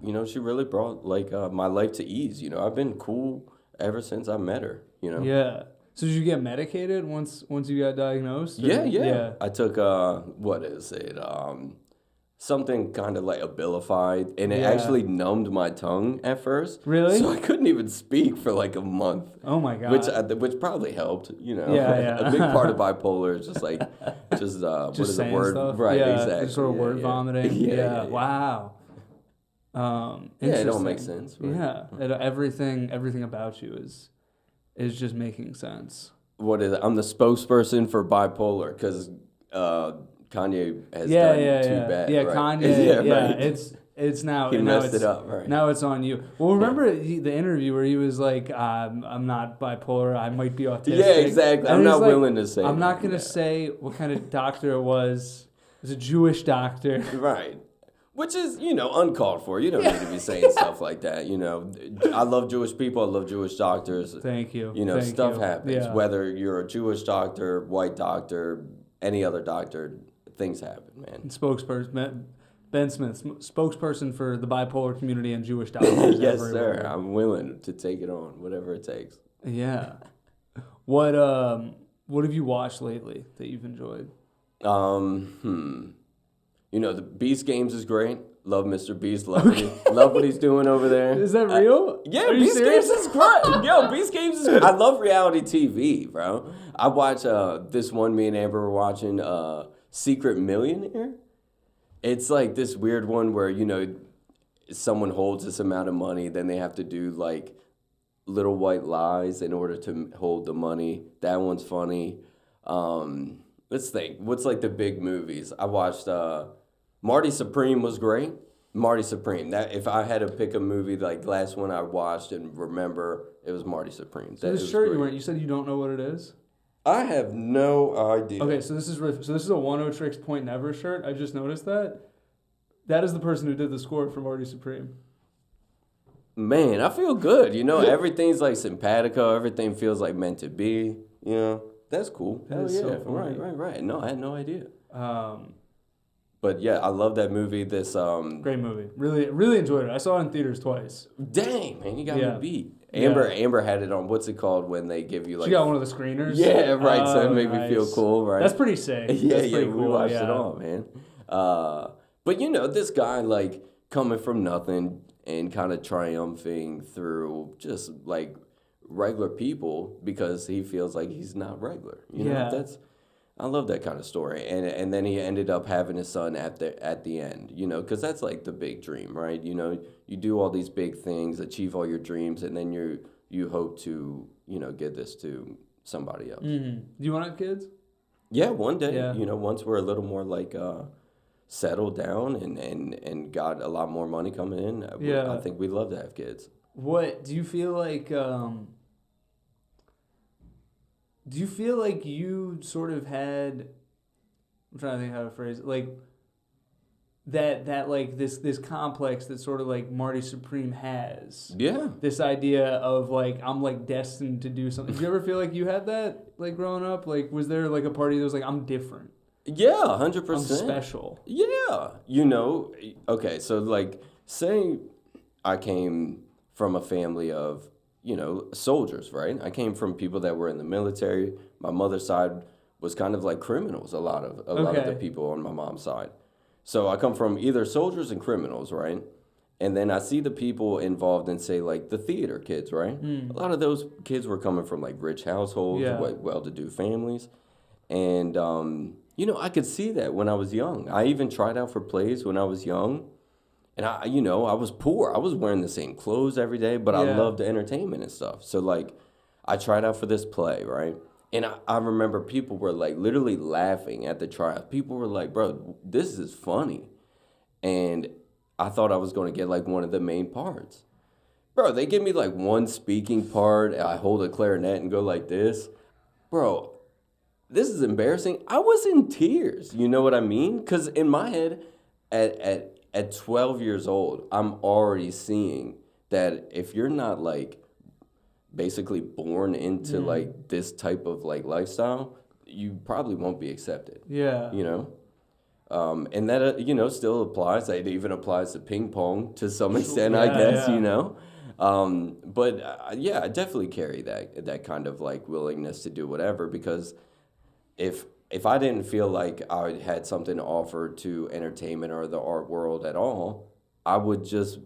you know, she really brought like my life to ease. You know, I've been cool ever since I met her, you know? Yeah. So did you get medicated once you got diagnosed? Or? Yeah. I took, what is it? Something kind of like Abilify, and it actually numbed my tongue at first. Really? So I couldn't even speak for like a month. Oh my god! Which probably helped, you know. Yeah. A big part of bipolar is just what is the word? Stuff. Right, yeah, exactly. Sort of word vomiting. Yeah. Wow. It don't make sense. Right? Yeah. Everything about you is just making sense. What is it? I'm the spokesperson for bipolar because Kanye has done too bad. Yeah, right? Kanye. Yeah, right. It's now. He messed it up, right? Now it's on you. Well, remember the interview where he was like, "I'm not bipolar. I might be autistic." Yeah, exactly. And I'm not like, willing to say. I'm not gonna say what kind of doctor it was. It was a Jewish doctor. Right. Which is, you know, uncalled for. You don't need to be saying stuff like that. You know, I love Jewish people. I love Jewish doctors. Thank you. You know, stuff happens. Yeah. Whether you're a Jewish doctor, white doctor, any other doctor, things happen, man. Spokesperson Ben Smith, spokesperson for the bipolar community and Jewish doctors. Yes, sir. I'm willing to take it on, whatever it takes. Yeah. What have you watched lately that you've enjoyed? You know, the Beast Games is great. Love Mr. Beast. Love what he's doing over there. Is that real? Yeah, Beast Games is great. Yo, Beast Games is I love reality TV, bro. I watch this one me and Amber were watching Secret Millionaire. It's like this weird one where, you know, someone holds this amount of money, then they have to do like little white lies in order to hold the money. That one's funny. Let's think. What's like the big movies? I watched Marty Supreme was great. Marty Supreme. That if I had to pick a movie, like last one I watched and remember, it was Marty Supreme. So this shirt you wearing, you said you don't know what it is? I have no idea. Okay, so this is a 1 Tricks Point Never shirt. I just noticed that. That is the person who did the score for Marty Supreme. Man, I feel good. You know, everything's like simpatico. Everything feels like meant to be. You know, that's cool. That is so funny. Right. No, I had no idea. But yeah, I love that movie. This great movie. Really enjoyed it. I saw it in theaters twice. Dang, man, you got me beat. Amber had it on. What's it called when they give you like? She got one of the screeners. Yeah, right. So it made me feel cool, right? That's pretty sick. Yeah, That's pretty cool. We watched it all, man. But you know, this guy like coming from nothing and kind of triumphing through just like regular people because he feels like he's not regular. You know, I love that kind of story. And then he ended up having his son at the end, you know, because that's like the big dream, right? You know, you do all these big things, achieve all your dreams, and then you hope to, you know, give this to somebody else. Mm-hmm. Do you want to have kids? Yeah, one day. Yeah. You know, once we're a little more like settled down and got a lot more money coming in, I think we'd love to have kids. What do you feel like? Do you feel like you sort of had? I'm trying to think how to phrase it. Like that like this complex that sort of like Marty Supreme has. Yeah. This idea of like I'm like destined to do something. Did you ever feel like you had that like growing up? Like was there like a party that was like I'm different? Yeah, 100%. I'm special. Yeah. You know, okay, so like say I came from a family of, you know, soldiers, right? I came from people that were in the military. My mother's side was kind of like criminals, a lot of the people on my mom's side. So I come from either soldiers and criminals, right? And then I see the people involved in, say, like the theater kids, right? A lot of those kids were coming from like rich households, well-to-do families. And, you know, I could see that when I was young. I even tried out for plays when I was young. And I was poor. I was wearing the same clothes every day, but I loved the entertainment and stuff. So like, I tried out for this play, right? And I remember people were like literally laughing at the tryout. People were like, bro, this is funny. And I thought I was going to get like one of the main parts. Bro, they give me like one speaking part. I hold a clarinet and go like this. Bro, this is embarrassing. I was in tears. You know what I mean? Because in my head, at 12 years old, I'm already seeing that if you're not like basically born into like this type of like lifestyle, you probably won't be accepted. Yeah. You know? And that, you know, still applies. It even applies to ping pong to some extent, I guess, you know? But yeah, I definitely carry that kind of like willingness to do whatever, because if I didn't feel like I had something to offer to entertainment or the art world at all, I would just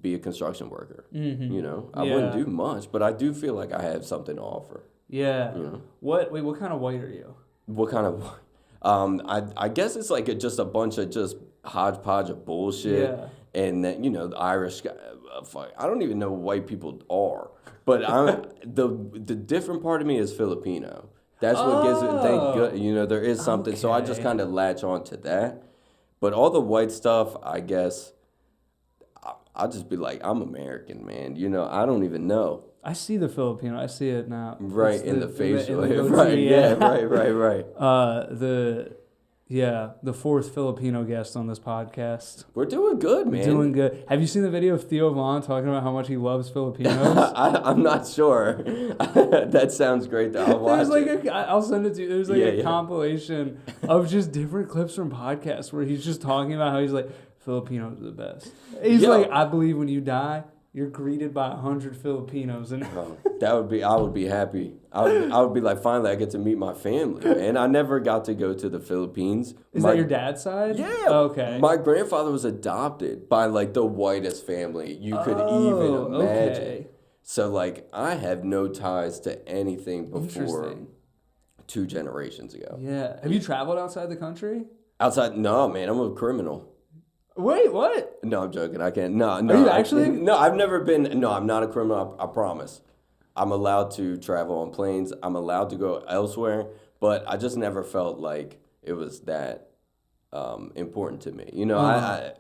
be a construction worker. You know, I wouldn't do much, but I do feel like I have something to offer. Yeah. You know? What kind of white are you? What kind of? I guess it's like just a bunch of just hodgepodge of bullshit. Yeah. And then, you know, the Irish guy. I don't even know what white people are, but I'm the different part of me is Filipino. That's what gives it. Thank God, you know, there is something. Okay. So I just kind of latch on to that. But all the white stuff, I guess, I'll just be like, I'm American, man. You know, I don't even know. I see the Filipino. I see it now. Right, in the facial. Right, yeah, right. The fourth Filipino guest on this podcast. We're doing good, man. We're doing good. Have you seen the video of Theo Von talking about how much he loves Filipinos? I'm not sure. That sounds great, though. I'll watch it. I'll send it to you. There's a compilation of just different clips from podcasts where he's just talking about how he's like, Filipinos are the best. He's like, I believe when you die, you're greeted by 100 Filipinos. And I would be happy. I would be like, finally, I get to meet my family. And I never got to go to the Philippines. Is that your dad's side? Yeah. Okay. My grandfather was adopted by like the whitest family you could even imagine. Okay. So like, I have no ties to anything before 2 generations ago. Yeah. Have you traveled outside the country? Outside? No, man. I'm a criminal. Wait, what? No, I'm joking. I can't. No. Are you actually? No, I've never been. No, I'm not a criminal. I promise. I'm allowed to travel on planes. I'm allowed to go elsewhere, but I just never felt like it was that important to me. You know,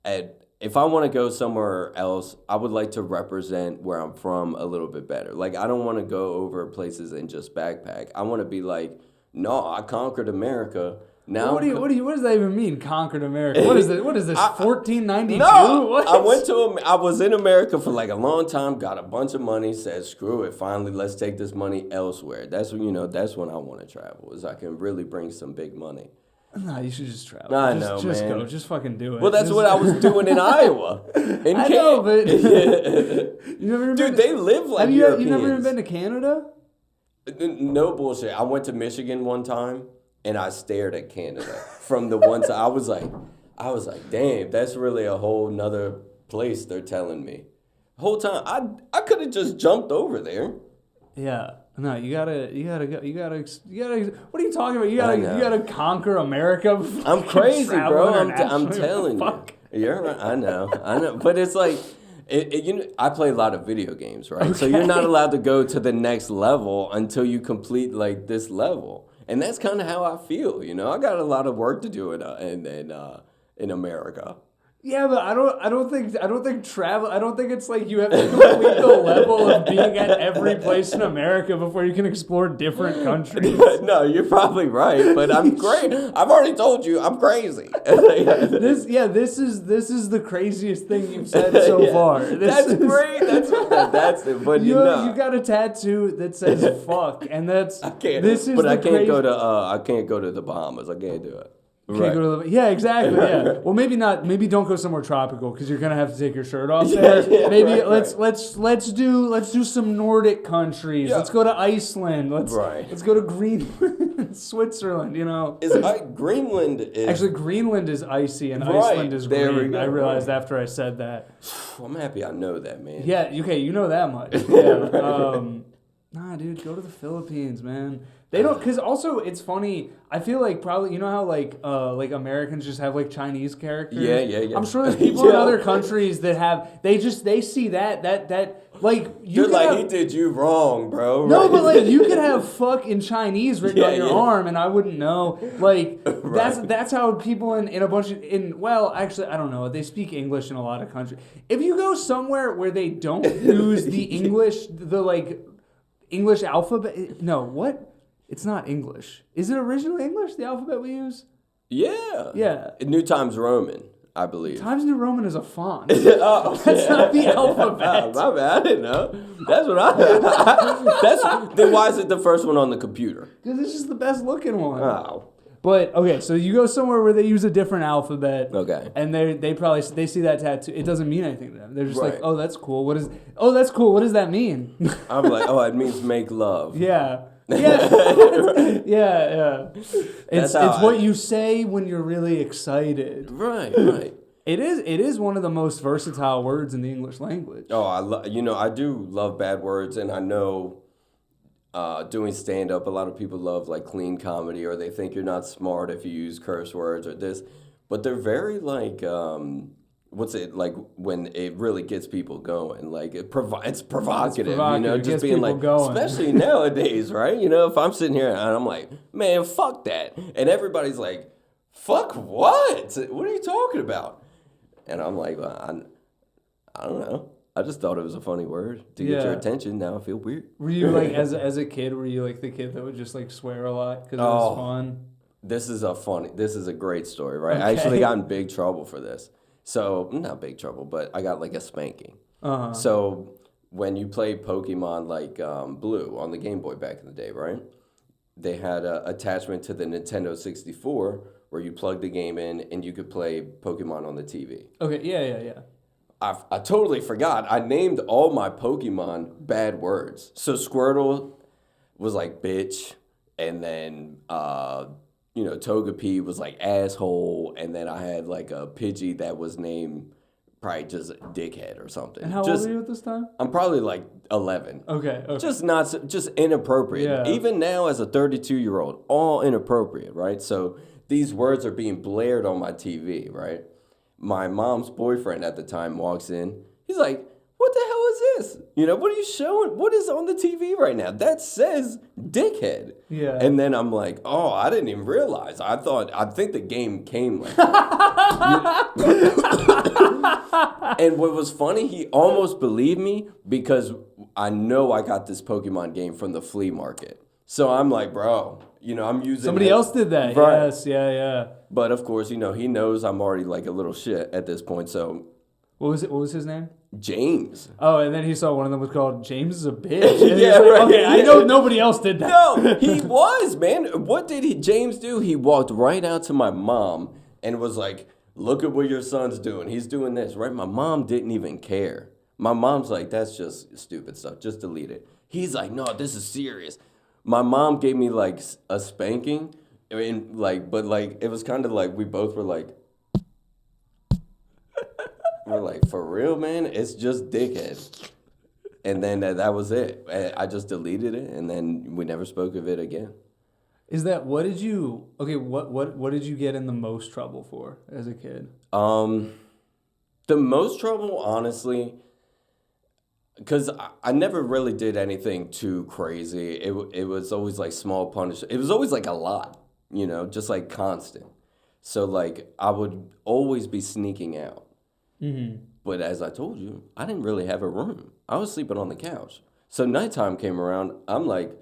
if I want to go somewhere else, I would like to represent where I'm from a little bit better. Like, I don't want to go over places and just backpack. I want to be like, no, I conquered America. Now, what does that even mean? Conquered America? What is this? 1492? No, what? I was in America for like a long time. Got a bunch of money. Said screw it. Finally, let's take this money elsewhere. That's when That's when I want to travel. Is I can really bring some big money. Nah, you should just travel. I know, just man. Go. Just fucking do it. Well, that's what I was doing in Iowa. I know, but you never dude, they live like Europeans. You never even been to Canada? No bullshit. I went to Michigan one time. And I stared at Canada from the one side. I was like, damn, that's really a whole nother place they're telling me. The whole time, I could have just jumped over there. Yeah. No, you gotta go. What are you talking about? You gotta conquer America. I'm crazy, bro. I'm telling you. You're right. I know. But it's like, I play a lot of video games, right? Okay. So you're not allowed to go to the next level until you complete like this level. And that's kind of how I feel, you know. I got a lot of work to do in America. Yeah, but I don't think travel. I don't think it's like you have to complete the level of being at every place in America before you can explore different countries. No, you're probably right, but I'm great. I've already told you I'm crazy. This is the craziest thing you've said so far. That's great. That's it. But you got a tattoo that says "fuck," and that's I can't. This is but I can't go to the Bahamas. I can't do it. Right. Yeah, exactly. Yeah. Well, maybe not. Maybe don't go somewhere tropical because you're gonna have to take your shirt off there. Maybe let's do some Nordic countries. Yeah. Let's go to Iceland. Let's go to Greenland, Switzerland. You know. Greenland is actually Greenland is icy and Iceland is green. I realized after I said that. I'm happy I know that, man. Yeah. Okay. You know that much. Yeah. Nah, dude. Go to the Philippines, man. They don't, because also it's funny. I feel like probably, you know how like Americans just have like Chinese characters? Yeah. I'm sure there's people in other countries that have, they see that like you. You're like, he did you wrong, bro. No, right? But like you could have fuck in Chinese written on your arm and I wouldn't know. Like That's how people in a bunch of actually I don't know, they speak English in a lot of countries. If you go somewhere where they don't use the English English alphabet, no, what? It's not English. Is it originally English, the alphabet we use? Yeah. New Times Roman, I believe. Times New Roman is a font. That's not the alphabet. My bad, I didn't know. That's what then why is it the first one on the computer? Because it's just the best looking one. Oh. But okay, so you go somewhere where they use a different alphabet. Okay. And they see that tattoo. It doesn't mean anything to them. They're just right. like, oh, that's cool. That's cool. What does that mean? I'm like, oh, it means make love. Yeah. Yeah. It's what you say when you're really excited. Right. It is one of the most versatile words in the English language. Oh, I do love bad words, and I know doing stand-up, a lot of people love like clean comedy, or they think you're not smart if you use curse words or this, but they're very like what's it like when it really gets people going? Like it's provocative, you know, just being like, going. Especially nowadays, right? You know, if I'm sitting here and I'm like, man, fuck that, and everybody's like, fuck what? What are you talking about? And I'm like, well, I don't know. I just thought it was a funny word to get your attention. Now I feel weird. Were you like as a kid? Were you like the kid that would just like swear a lot because it was fun? This is a great story, right? Okay. I actually got in big trouble for this. So not big trouble, but I got like a spanking. Uh-huh. So when you played Pokemon like Blue on the Game Boy back in the day, right? They had an attachment to the Nintendo 64 where you plug the game in and you could play Pokemon on the TV. Okay. Yeah. I totally forgot. I named all my Pokemon bad words. So Squirtle was like bitch, and then Togepi was like asshole, and then I had like a Pidgey that was named probably just dickhead or something. And how old were you at this time? I'm probably like 11. Okay. Just inappropriate. Yeah. Even now as a 32-year-old, all inappropriate, right? So these words are being blared on my TV, right? My mom's boyfriend at the time walks in. He's like, what the hell is this? You know, what are you showing? What is on the TV right now? That says dickhead. Yeah. And then I'm like, oh, I didn't even realize. I think the game came like that. And what was funny, he almost believed me because I know I got this Pokemon game from the flea market. So I'm like, bro, you know, I'm using somebody else did that. Right. Yes, yeah. But of course, you know, he knows I'm already like a little shit at this point. So what was his name? James. Oh, and then he saw one of them was called James is a bitch. Yeah, like, right. Okay, I know nobody else did that. No, he was, man. What did James do? He walked right out to my mom and was like, look at what your son's doing. He's doing this, right? My mom didn't even care. My mom's like, that's just stupid stuff. Just delete it. He's like, no, this is serious. My mom gave me like a spanking. I mean, but it was kind of like we both were like, we're like, for real, man? It's just dickhead. And then that was it. I just deleted it, and then we never spoke of it again. What did you get in the most trouble for as a kid? The most trouble, honestly, because I never really did anything too crazy. It was always like small punishment. It was always like a lot, you know, just like constant. So like I would always be sneaking out. Mm-hmm. But as I told you, I didn't really have a room. I was sleeping on the couch. So nighttime came around. I'm like,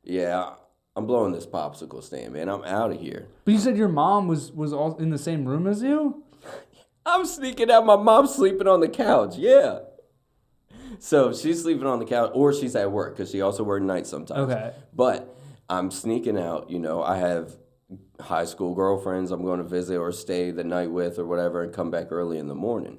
yeah, I'm blowing this popsicle stand, man. I'm out of here. But you said your mom was all in the same room as you? I'm sneaking out. My mom's sleeping on the couch. Yeah. So she's sleeping on the couch, or she's at work because she also works nights sometimes. Okay. But I'm sneaking out. You know, I have high school girlfriends I'm going to visit or stay the night with or whatever and come back early in the morning.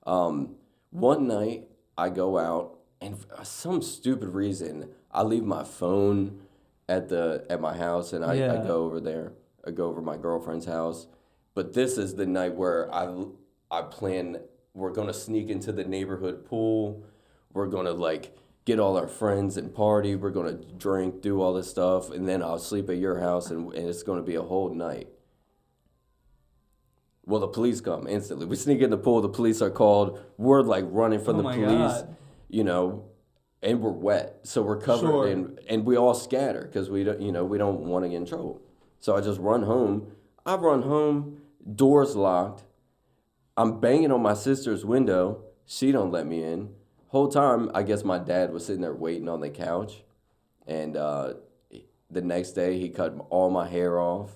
One night I go out and for some stupid reason I leave my phone at my house and I go over there. I go over to my girlfriend's house. But this is the night where I plan we're going to sneak into the neighborhood pool. We're going to like get all our friends and party. We're going to drink, do all this stuff, and then I'll sleep at your house and it's going to be a whole night. Well, the police come instantly. We sneak in the pool. The police are called. We're like running from the police, God. You know, and we're wet, so we're covered and we all scatter because we don't want to get in trouble. So I just run home. I run home, door's locked. I'm banging on my sister's window. She don't let me in. Whole time, I guess my dad was sitting there waiting on the couch. And the next day, he cut all my hair off.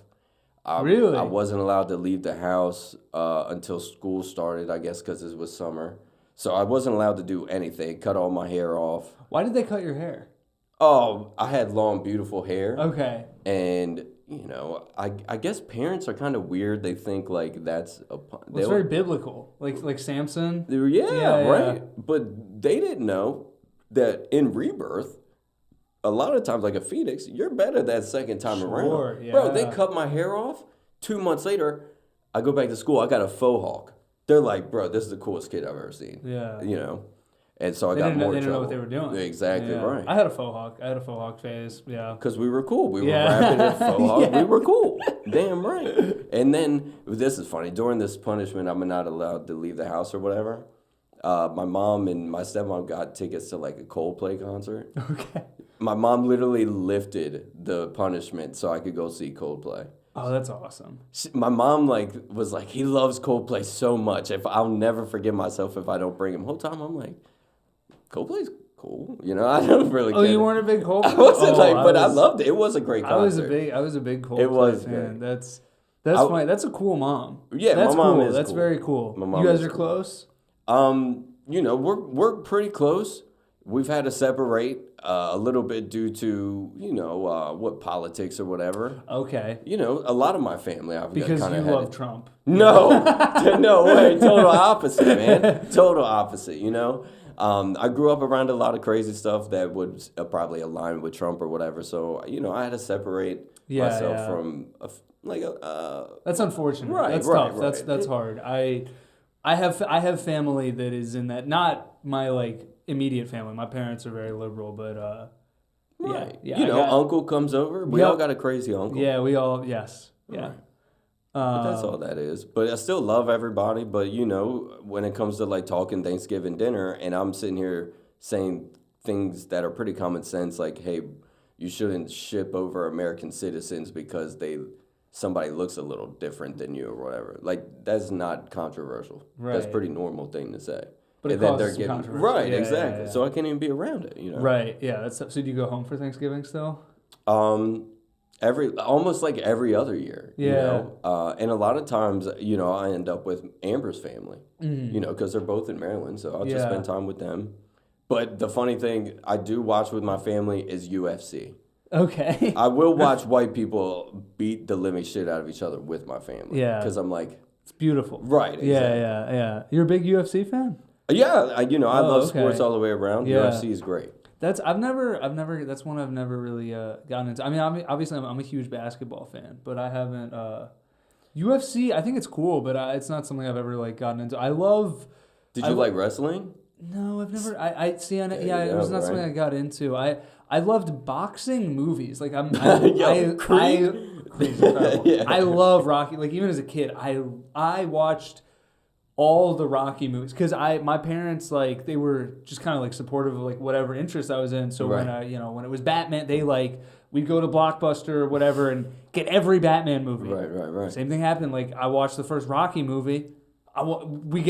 Really? I wasn't allowed to leave the house until school started, I guess, because it was summer. So I wasn't allowed to do anything. Cut all my hair off. Why did they cut your hair? Oh, I had long, beautiful hair. Okay. And, you know, I guess parents are kind of weird. They think, like, that's It's very biblical. Like Samson. Yeah, right. But they didn't know that in rebirth, a lot of times, like a phoenix, you're better that second time around. Yeah. Bro, they cut my hair off. 2 months later, I go back to school. I got a faux hawk. They're like, bro, this is the coolest kid I've ever seen. Yeah. You know? And so I got more trouble. They didn't know what they were doing. Exactly right. I had a faux hawk phase. Yeah. Because we were cool. We were rapping at faux hawk. Yeah. We were cool. Damn right. And then, this is funny. During this punishment, I'm not allowed to leave the house or whatever. My mom and my stepmom got tickets to like a Coldplay concert. Okay. My mom literally lifted the punishment so I could go see Coldplay. Oh, that's awesome. My mom was like, he loves Coldplay so much. I'll never forgive myself if I don't bring him. Whole time I'm like, Coldplay's cool. You know, I don't really get you it. weren't a big Coldplay? I wasn't I loved it. It was a great concert. I was a big Coldplay fan. Great. That's funny. That's a cool mom. Yeah, that's my mom cool. is That's cool. very cool. My mom you guys is are close? You know, we're pretty close. We've had to separate a little bit due to, you know, what politics or whatever. Okay. You know, a lot of my family, I've because kind you of love Trump. No, no way. Total opposite, man. Total opposite, you know. I grew up around a lot of crazy stuff that would probably align with Trump or whatever. So, you know, I had to separate myself from That's unfortunate. Right, that's right, tough. right. That's hard. I have family that is in that. Not my like immediate family. My parents are very liberal, but right. Yeah. You know, uncle comes over. We all got a crazy uncle. Yeah, we all yes. Yeah. Right. But that's all that is. But I still love everybody. But, you know, when it comes to, like, talking Thanksgiving dinner, and I'm sitting here saying things that are pretty common sense, like, hey, you shouldn't ship over American citizens because somebody looks a little different than you or whatever. Like, that's not controversial. Right. That's a pretty normal thing to say. But it causes controversy. Right, exactly. Yeah. So I can't even be around it, you know? Right, yeah. So do you go home for Thanksgiving still? Almost like every other year, yeah. You know? And a lot of times, you know, I end up with Amber's family, you know, because they're both in Maryland, so I'll just spend time with them. But the funny thing I do watch with my family is UFC. Okay. I will watch white people beat the living shit out of each other with my family. Yeah. Because I'm like... It's beautiful. Right, exactly. Yeah. You're a big UFC fan? Yeah, I love sports all the way around. Yeah. UFC is great. That's one I've never really gotten into. I mean, obviously I'm a huge basketball fan, but I haven't UFC. I think it's cool, but it's not something I've ever like gotten into. Did you like wrestling? No, I've never. It was not something I got into. I loved boxing movies. Like Crazy yeah. I love Rocky. Like even as a kid, I watched all the Rocky movies because my parents like they were just kind of like supportive of like whatever interest I was in. So when it was Batman, we'd go to Blockbuster or whatever and get every Batman movie. Right. Same thing happened. Like I watched the first Rocky movie. We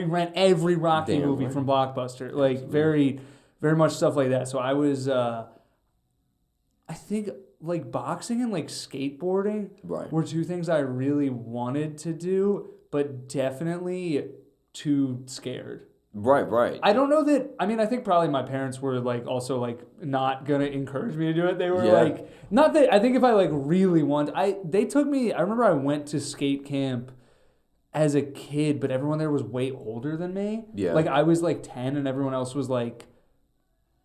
rent every Rocky movie from Blockbuster. Like absolutely. Very, very much stuff like that. So I was, I think like boxing and like skateboarding were two things I really wanted to do. But definitely too scared. Right. I don't know that. I mean, I think probably my parents were like also like not gonna encourage me to do it. They were like, not that. I think if I like really they took me. I remember I went to skate camp as a kid, but everyone there was way older than me. Yeah. Like I was like 10, and everyone else was like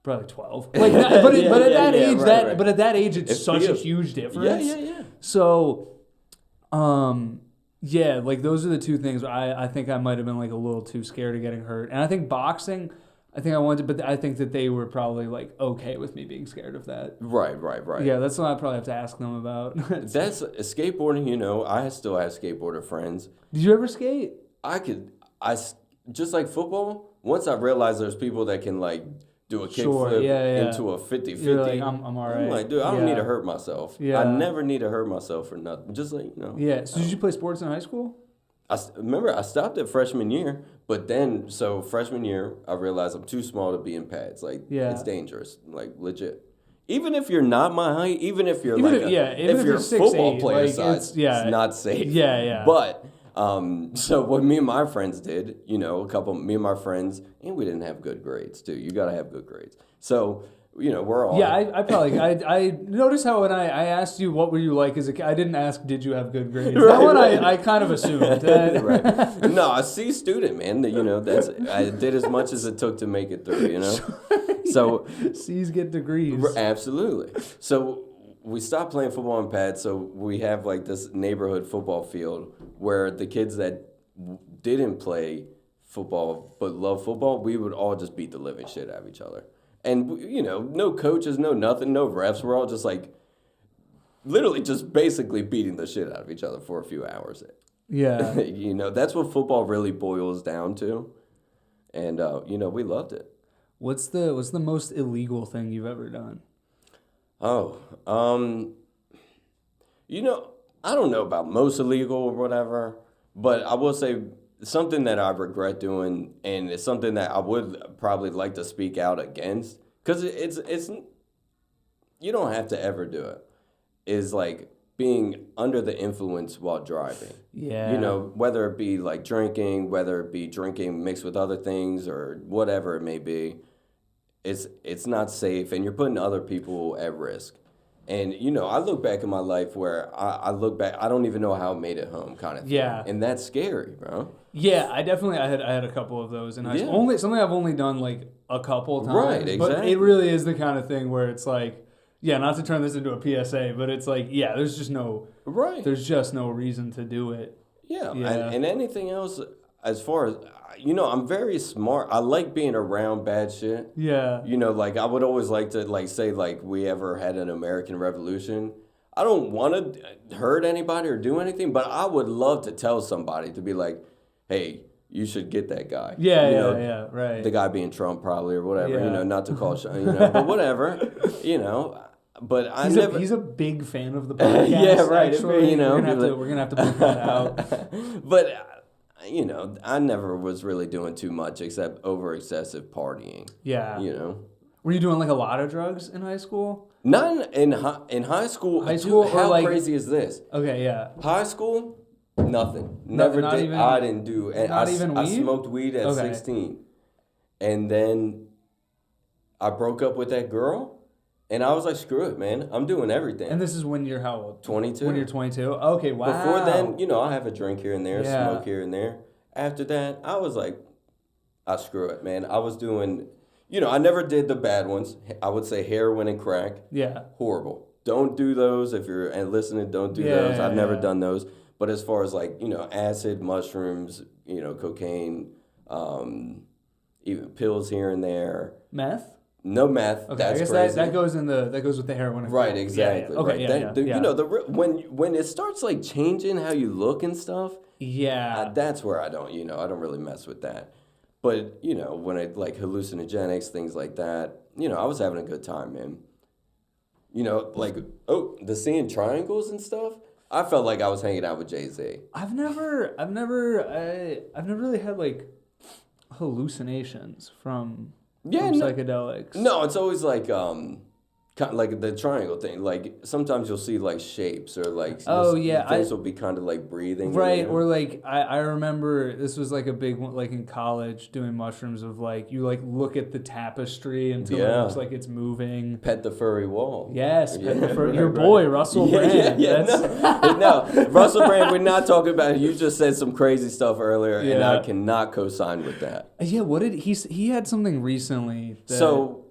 probably 12. Like, but at that age, but at that age, it's such a huge difference. Yeah. So, yeah, like those are the two things I think I might have been like a little too scared of getting hurt. And I think boxing, I think I wanted to, but I think that they were probably like okay with me being scared of that. Right. Yeah, that's what I probably have to ask them about. That's skateboarding, you know, I still have skateboarder friends. Did you ever skate? I just like football, once I realized there's people that can like do a kickflip into a 50-50. You're like, I'm all right. I'm like, dude, I don't need to hurt myself. Yeah. I never need to hurt myself for nothing. Just like, Yeah. So did you play sports in high school? Remember, I stopped at freshman year, but then, so freshman year, I realized I'm too small to be in pads. Like, it's dangerous, like, legit. Even if you're not my height, even if you're if you're a football player size, it's not safe. Yeah, yeah. But, so what me and my friends did, me and my friends, and we didn't have good grades, too. You got to have good grades. So, we're all... Yeah, I probably... I noticed how when I asked you what were you like as a kid, I didn't ask did you have good grades. That one I kind of assumed. Right. No, a C student, man. I did as much as it took to make it through, So... C's get degrees. Absolutely. So we stopped playing football in pads, so we have like this neighborhood football field where the kids that didn't play football but love football, we would all just beat the living shit out of each other. And, no coaches, no nothing, no refs. We're all just like literally just basically beating the shit out of each other for a few hours. Yeah. That's what football really boils down to. And, we loved it. What's the most illegal thing you've ever done? Oh, I don't know about most illegal or whatever, but I will say something that I regret doing, and it's something that I would probably like to speak out against, because it's you don't have to ever do it, is like being under the influence while driving. Yeah. Whether it be like drinking, whether it be drinking mixed with other things or whatever it may be, it's not safe, and you're putting other people at risk. And, I look back in my life where I look back, I don't even know how I made it home kind of thing. Yeah. And that's scary, bro. Yeah, I had a couple of those in high school. Something I've only done like a couple times. Right, exactly. But it really is the kind of thing where it's like, not to turn this into a PSA, but it's like, there's just no reason to do it. Yeah. And anything else, as far as, I'm very smart. I like being around bad shit. Yeah. Like I would always like to say we ever had an American Revolution. I don't want to hurt anybody or do anything, but I would love to tell somebody to be like, hey, you should get that guy. Yeah, right. The guy being Trump probably or whatever, not to call, but whatever, But he's a big fan of the podcast. Yeah, right. Actually, we're gonna have to point that out. But I never was really doing too much except over excessive partying. Yeah. Were you doing like a lot of drugs in high school? Not in high school. How crazy is this? Okay, yeah. High school, nothing. Never did. Even, I didn't do. And I smoked weed at 16, and then I broke up with that girl. And I was like, screw it, man. I'm doing everything. And this is when you're how old? 22. When you're 22? Okay, wow. Before then, I have a drink here and there, smoke here and there. After that, I was like, screw it, man. I was doing, I never did the bad ones. I would say heroin and crack. Yeah. Horrible. Don't do those. If you're listening, don't do those. I've never done those. But as far as acid, mushrooms, cocaine, even pills here and there. Meth? No meth. Okay, that's I guess crazy. that goes with the heroin. Right, exactly. Yeah. Okay, right. When it starts changing how you look and stuff. Yeah. That's where I don't I don't really mess with that. But when it hallucinogenics, things like that, I was having a good time, man. The seeing triangles and stuff. I felt like I was hanging out with Jay-Z. I've never really had hallucinations from psychedelics. No, it's always kind of like the triangle thing. Sometimes you'll see shapes or things will be kind of breathing. Right, or I remember this was a big one in college doing mushrooms of you look at the tapestry until it looks like it's moving. Pet the furry wall. Yes, pet the furry. Your boy Russell Brand. No, Russell Brand. We're not talking about. You just said some crazy stuff earlier, and I cannot co-sign with that. Yeah, what did he had something recently?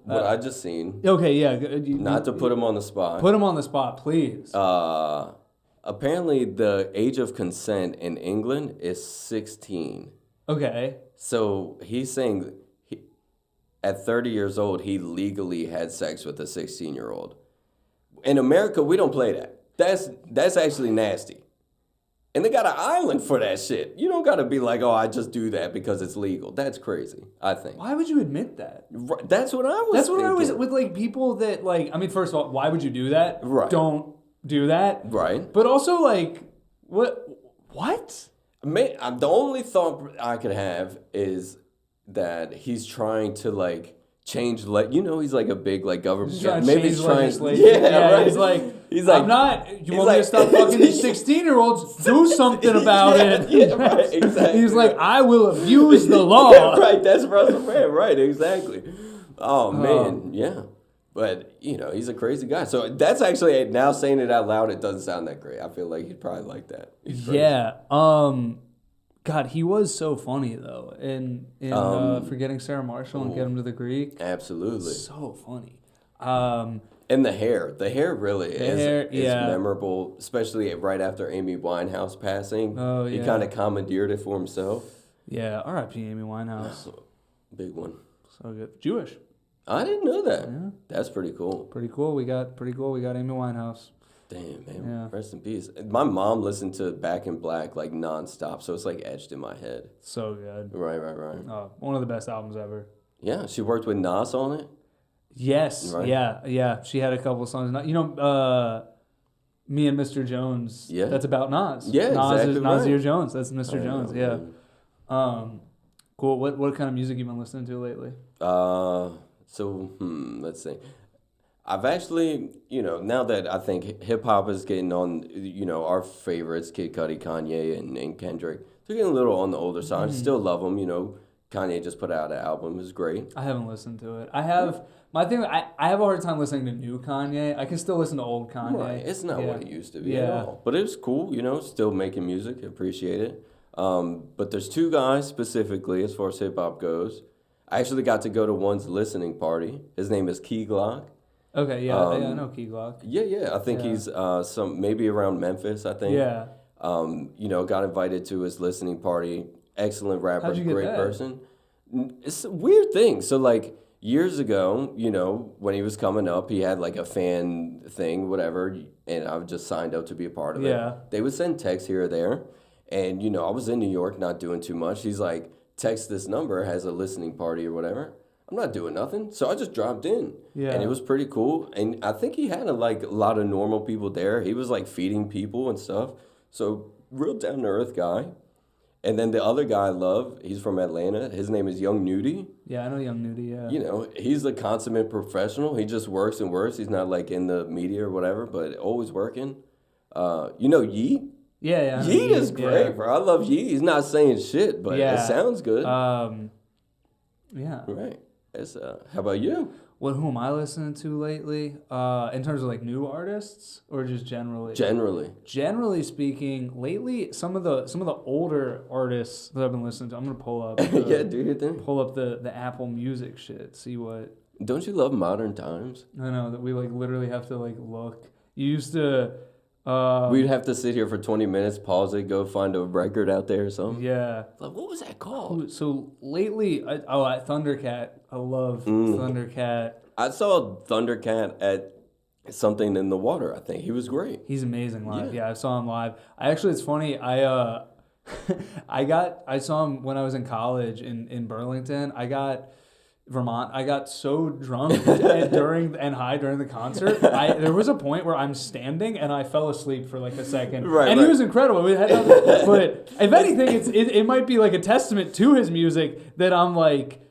What I just seen. Okay, yeah. Not to put him on the spot. Put him on the spot, please. Apparently, the age of consent in England is 16. Okay. So he's saying at 30 years old, he legally had sex with a 16-year-old. In America, we don't play that. That's actually nasty. And they got an island for that shit. You don't got to be like, oh, I just do that because it's legal. That's crazy, I think. Why would you admit that? Right, that's what I was That's thinking. what I was with like people that like. I mean, first of all, why would you do that? Right. Don't do that. Right. But also like, what? The only thought I could have is that he's trying to like change, he's like a big like government. He's trying maybe to he's change trying. legislation. Yeah, right. He's like, I'm not. You want me to stop fucking these 16-year-olds? Do something about it. Yeah, right. Exactly. He's like, I will abuse the law. Yeah, right. That's Russell Brand. Right. Exactly. Oh man. Yeah. But he's a crazy guy. So that's actually, now saying it out loud, it doesn't sound that great. I feel like he'd probably like that. Yeah. God, he was so funny though. In Forgetting Sarah Marshall and Get Him to the Greek. Absolutely. So funny. And the hair really is memorable, especially right after Amy Winehouse passing. Oh yeah. He kind of commandeered it for himself. Yeah. R.I.P. Amy Winehouse. Big one. So good. Jewish. I didn't know that. Yeah. That's pretty cool. Pretty cool. We got Amy Winehouse. Damn, man. Yeah. Rest in peace. My mom listened to Back in Black like nonstop, so it's like etched in my head. So good. Right. One of the best albums ever. Yeah, she worked with Nas on it. Yes. Right. Yeah. She had a couple of songs. Me and Mr. Jones. Yeah. That's about Nas. Yeah, exactly. Nasir Jones. That's Mr. Jones. Know, yeah. Man. Cool. What kind of music you been listening to lately? Let's see. I've actually, now that I think hip hop is getting on, our favorites, Kid Cudi, Kanye, and Kendrick, they're getting a little on the older side. I still love them, Kanye just put out an album. It's great. I haven't listened to it. I have I have a hard time listening to new Kanye. I can still listen to old Kanye. Right. It's not what it used to be at all. But it was cool, still making music. Appreciate it. But there's two guys specifically as far as hip hop goes. I actually got to go to one's listening party. His name is Key Glock. Okay, yeah, I know Key Glock. Yeah. I think he's maybe around Memphis, I think. Yeah. Got invited to his listening party. Excellent rapper, How'd you get great that? person. It's a weird thing. So like years ago, when he was coming up, he had like a fan thing, whatever, and I just signed up to be a part of it. Yeah. They would send texts here or there, and I was in New York, not doing too much. He's like, text this number, has a listening party or whatever. I'm not doing nothing. So I just dropped in. Yeah. And it was pretty cool. And I think he had a lot of normal people there. He was like feeding people and stuff. So real down to earth guy. And then the other guy I love, he's from Atlanta. His name is Young Nudie. Yeah, I know Young Nudie, yeah. He's a consummate professional. He just works and works. He's not like in the media or whatever, but always working. Yeet? Yeah. Yeet is great, bro. I love Yeet. He's not saying shit, but it sounds good. Yeah. Right. It's, how about you? Who am I listening to lately? In terms of like new artists or just generally? Generally speaking, lately some of the older artists that I've been listening to. I'm gonna pull up. Yeah, do your thing. Pull up the Apple Music shit. See what. Don't you love modern times? I know that we like literally have to like look. You used to. We'd have to sit here for 20 minutes, pause it, go find a record out there or something. Yeah. Like, what was that called? So lately, Thundercat. I love Thundercat. I saw Thundercat at something in the water, I think. He was great. He's amazing live. Yeah, I saw him live. It's funny. I saw him when I was in college in Burlington. Vermont. I got so drunk and high during the concert. There was a point where I'm standing and I fell asleep for like a second. Right. He was incredible. We had nothing, but if anything, it might be like a testament to his music that I'm like.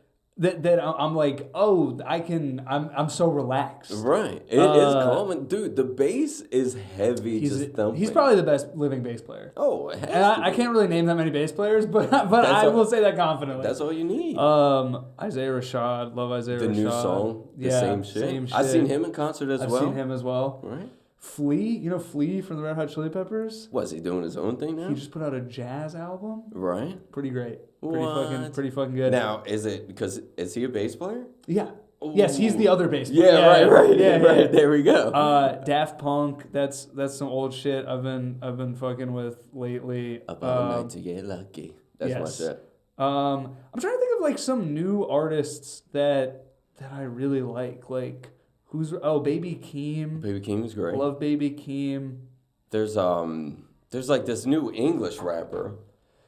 I'm like, I'm so relaxed. Right. It is calming. Dude, the bass is heavy, just thumping. He's probably the best living bass player. Oh, it has and I can't really name that many bass players, but I will say that confidently. That's all you need. Isaiah Rashad. Love Isaiah Rashad. The new song. The same shit. I've seen him in concert as well. I've seen him as well. Right. Flea, Flea from the Red Hot Chili Peppers? Was he doing his own thing now? He just put out a jazz album. Right. Pretty great. Pretty fucking good. Now, is he a bass player? Yeah. Ooh. Yes, he's the other bass player. Yeah, right. Yeah. There we go. Daft Punk, that's some old shit I've been fucking with lately. Up all night to get lucky. That's my shit. I'm trying to think of like some new artists that I really like. Like Baby Keem. Baby Keem is great. Love Baby Keem. There's There's like this new English rapper.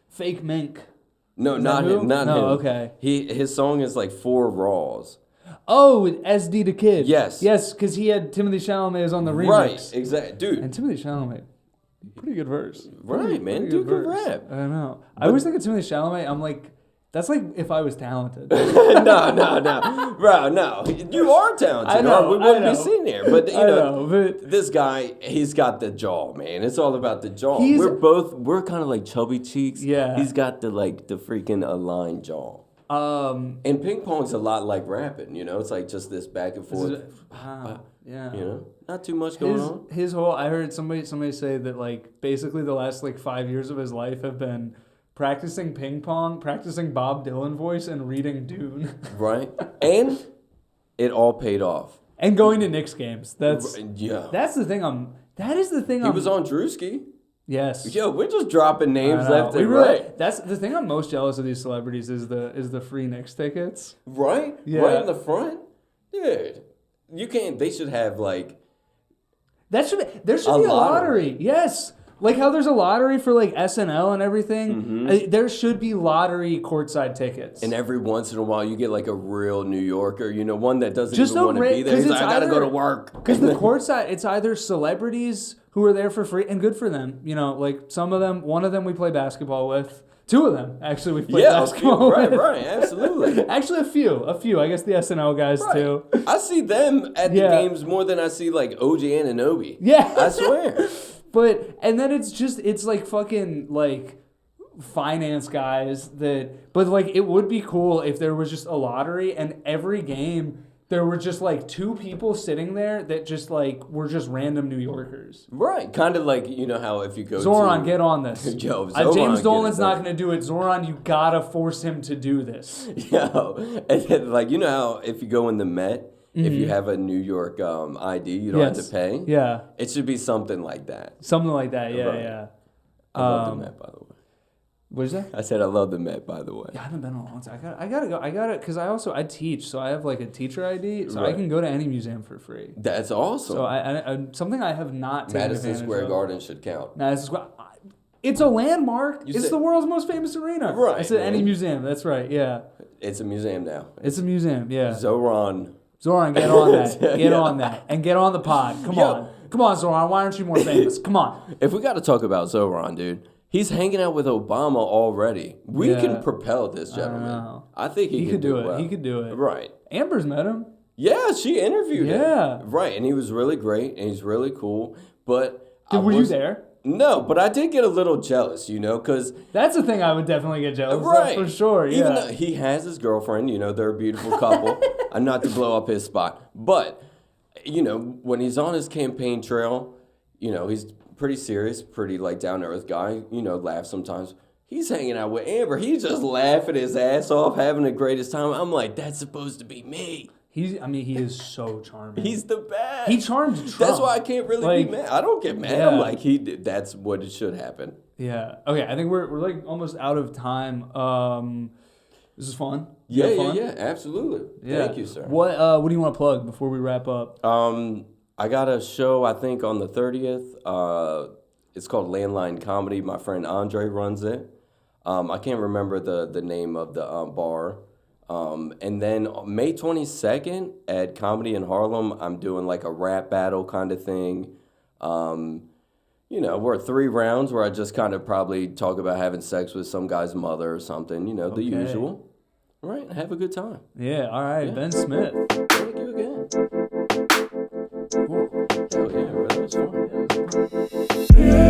Fake Mink. No, Is not that who? him. Not No, him. okay. His song is like 4 Raws. Oh, SD the Kid. Yes. Yes, because he had Timothy Chalamet as on the remix. Right, exactly. Dude. And Timothy Chalamet, pretty good verse. Right, man. Dude can rap. I don't know. I always think of Timothy Chalamet, I'm like, that's like if I was talented. No. Bro, no. You are talented. I know, or we wouldn't I be know. sitting here. But, you know, but this guy, he's got the jaw, man. It's all about the jaw. He's- We're kind of like chubby cheeks. Yeah. He's got the freaking aligned jaw. And ping pong's a lot like rapping, you know? It's like just this back and forth. Wow. Yeah. You know? Not too much going on. His whole, I heard somebody say that like basically the last like 5 years of his life have been practicing ping pong, practicing Bob Dylan voice, and reading Dune. Right? And it all paid off. And going to Knicks games. That's the thing He was on Drewski. Yes. Yo, we're just dropping names left and right. That's the thing I'm most jealous of these celebrities is the free Knicks tickets. Right? Yeah. Right in the front? Dude. You can't, they should have like... There should be a lottery. Yes. Like how there's a lottery for like SNL and everything. There should be lottery courtside tickets. And every once in a while you get like a real New Yorker, you know, one that doesn't Just even want to be there. He's like, I gotta go to work. Because the courtside, it's either celebrities who are there for free, and good for them. You know, like some of them, one of them we play basketball with. 2 of them, actually, we've played basketball with. Right, absolutely. Actually, a few. I guess the SNL guys, too. I see them at the games more than I see, like, OG Anunoby. Yeah. I swear. And then it's like fucking, like, finance guys but, like, it would be cool if there was just a lottery, and every game there were just like 2 people sitting there that just like were just random New Yorkers. Right. Kind of like, you know how if you go Zoran, get on this. Yo, Zoran, James Dolan's not going to do it. Zoran, you got to force him to do this. Yo. And then, like, you know how if you go in the Met, if you have a New York ID, you don't have to pay? Yeah. It should be something like that. Something like that, yeah, Right. yeah. I love the Met, by the way. What is that? I said I love the Met, by the way. Yeah, I haven't been in a long time. I gotta go. Because I teach, so I have like a teacher ID, so I Right. can go to any museum for free. That's awesome. So I something I have not taken Madison advantage Square of. Garden should count. Madison Square. It's a landmark. You It's said- the world's most famous arena. Right, I said any man. museum. That's right. Yeah. It's a museum now. It's a museum. Yeah. Zoran. Zoran, get on that. Get on that. And get on the pod. Come on. Come on, Zoran. Why aren't you more famous? Come on. If we got to talk about Zoran, dude, he's hanging out with Obama already. We can propel this gentleman. I think he could do it. Well. He could do it. Right. Amber's met him. Yeah, she interviewed him. Yeah. Right, and he was really great, and he's really cool. But Were you there? No, but I did get a little jealous, you know, because... That's the thing I would definitely get jealous Right. of, for sure, yeah. Even though he has his girlfriend, you know, they're a beautiful couple. I'm not to blow up his spot. But, you know, when he's on his campaign trail, you know, he's pretty serious, pretty, like, down-to-earth guy, you know, laughs sometimes. He's hanging out with Amber. He's just laughing his ass off, having the greatest time. I'm like, that's supposed to be me. He is so charming. He's the best. He charmed Trump. That's why I can't really be mad. I don't get mad. Yeah. I'm like, that's what it should happen. Yeah. Okay, I think we're like almost out of time. This is fun. Yeah, absolutely. Yeah. Thank you, sir. What do you want to plug before we wrap up? I got a show, I think, on the 30th. It's called Landline Comedy. My friend Andre runs it. I can't remember the name of the bar. And then May 22nd at Comedy in Harlem, I'm doing like a rap battle kind of thing. You know, we're 3 rounds where I just kind of probably talk about having sex with some guy's mother or something, you know, the usual. Right, have a good time. Yeah, all right, Yeah. Ben Smith. Thank you again. Cool. Hell yeah, that was fun.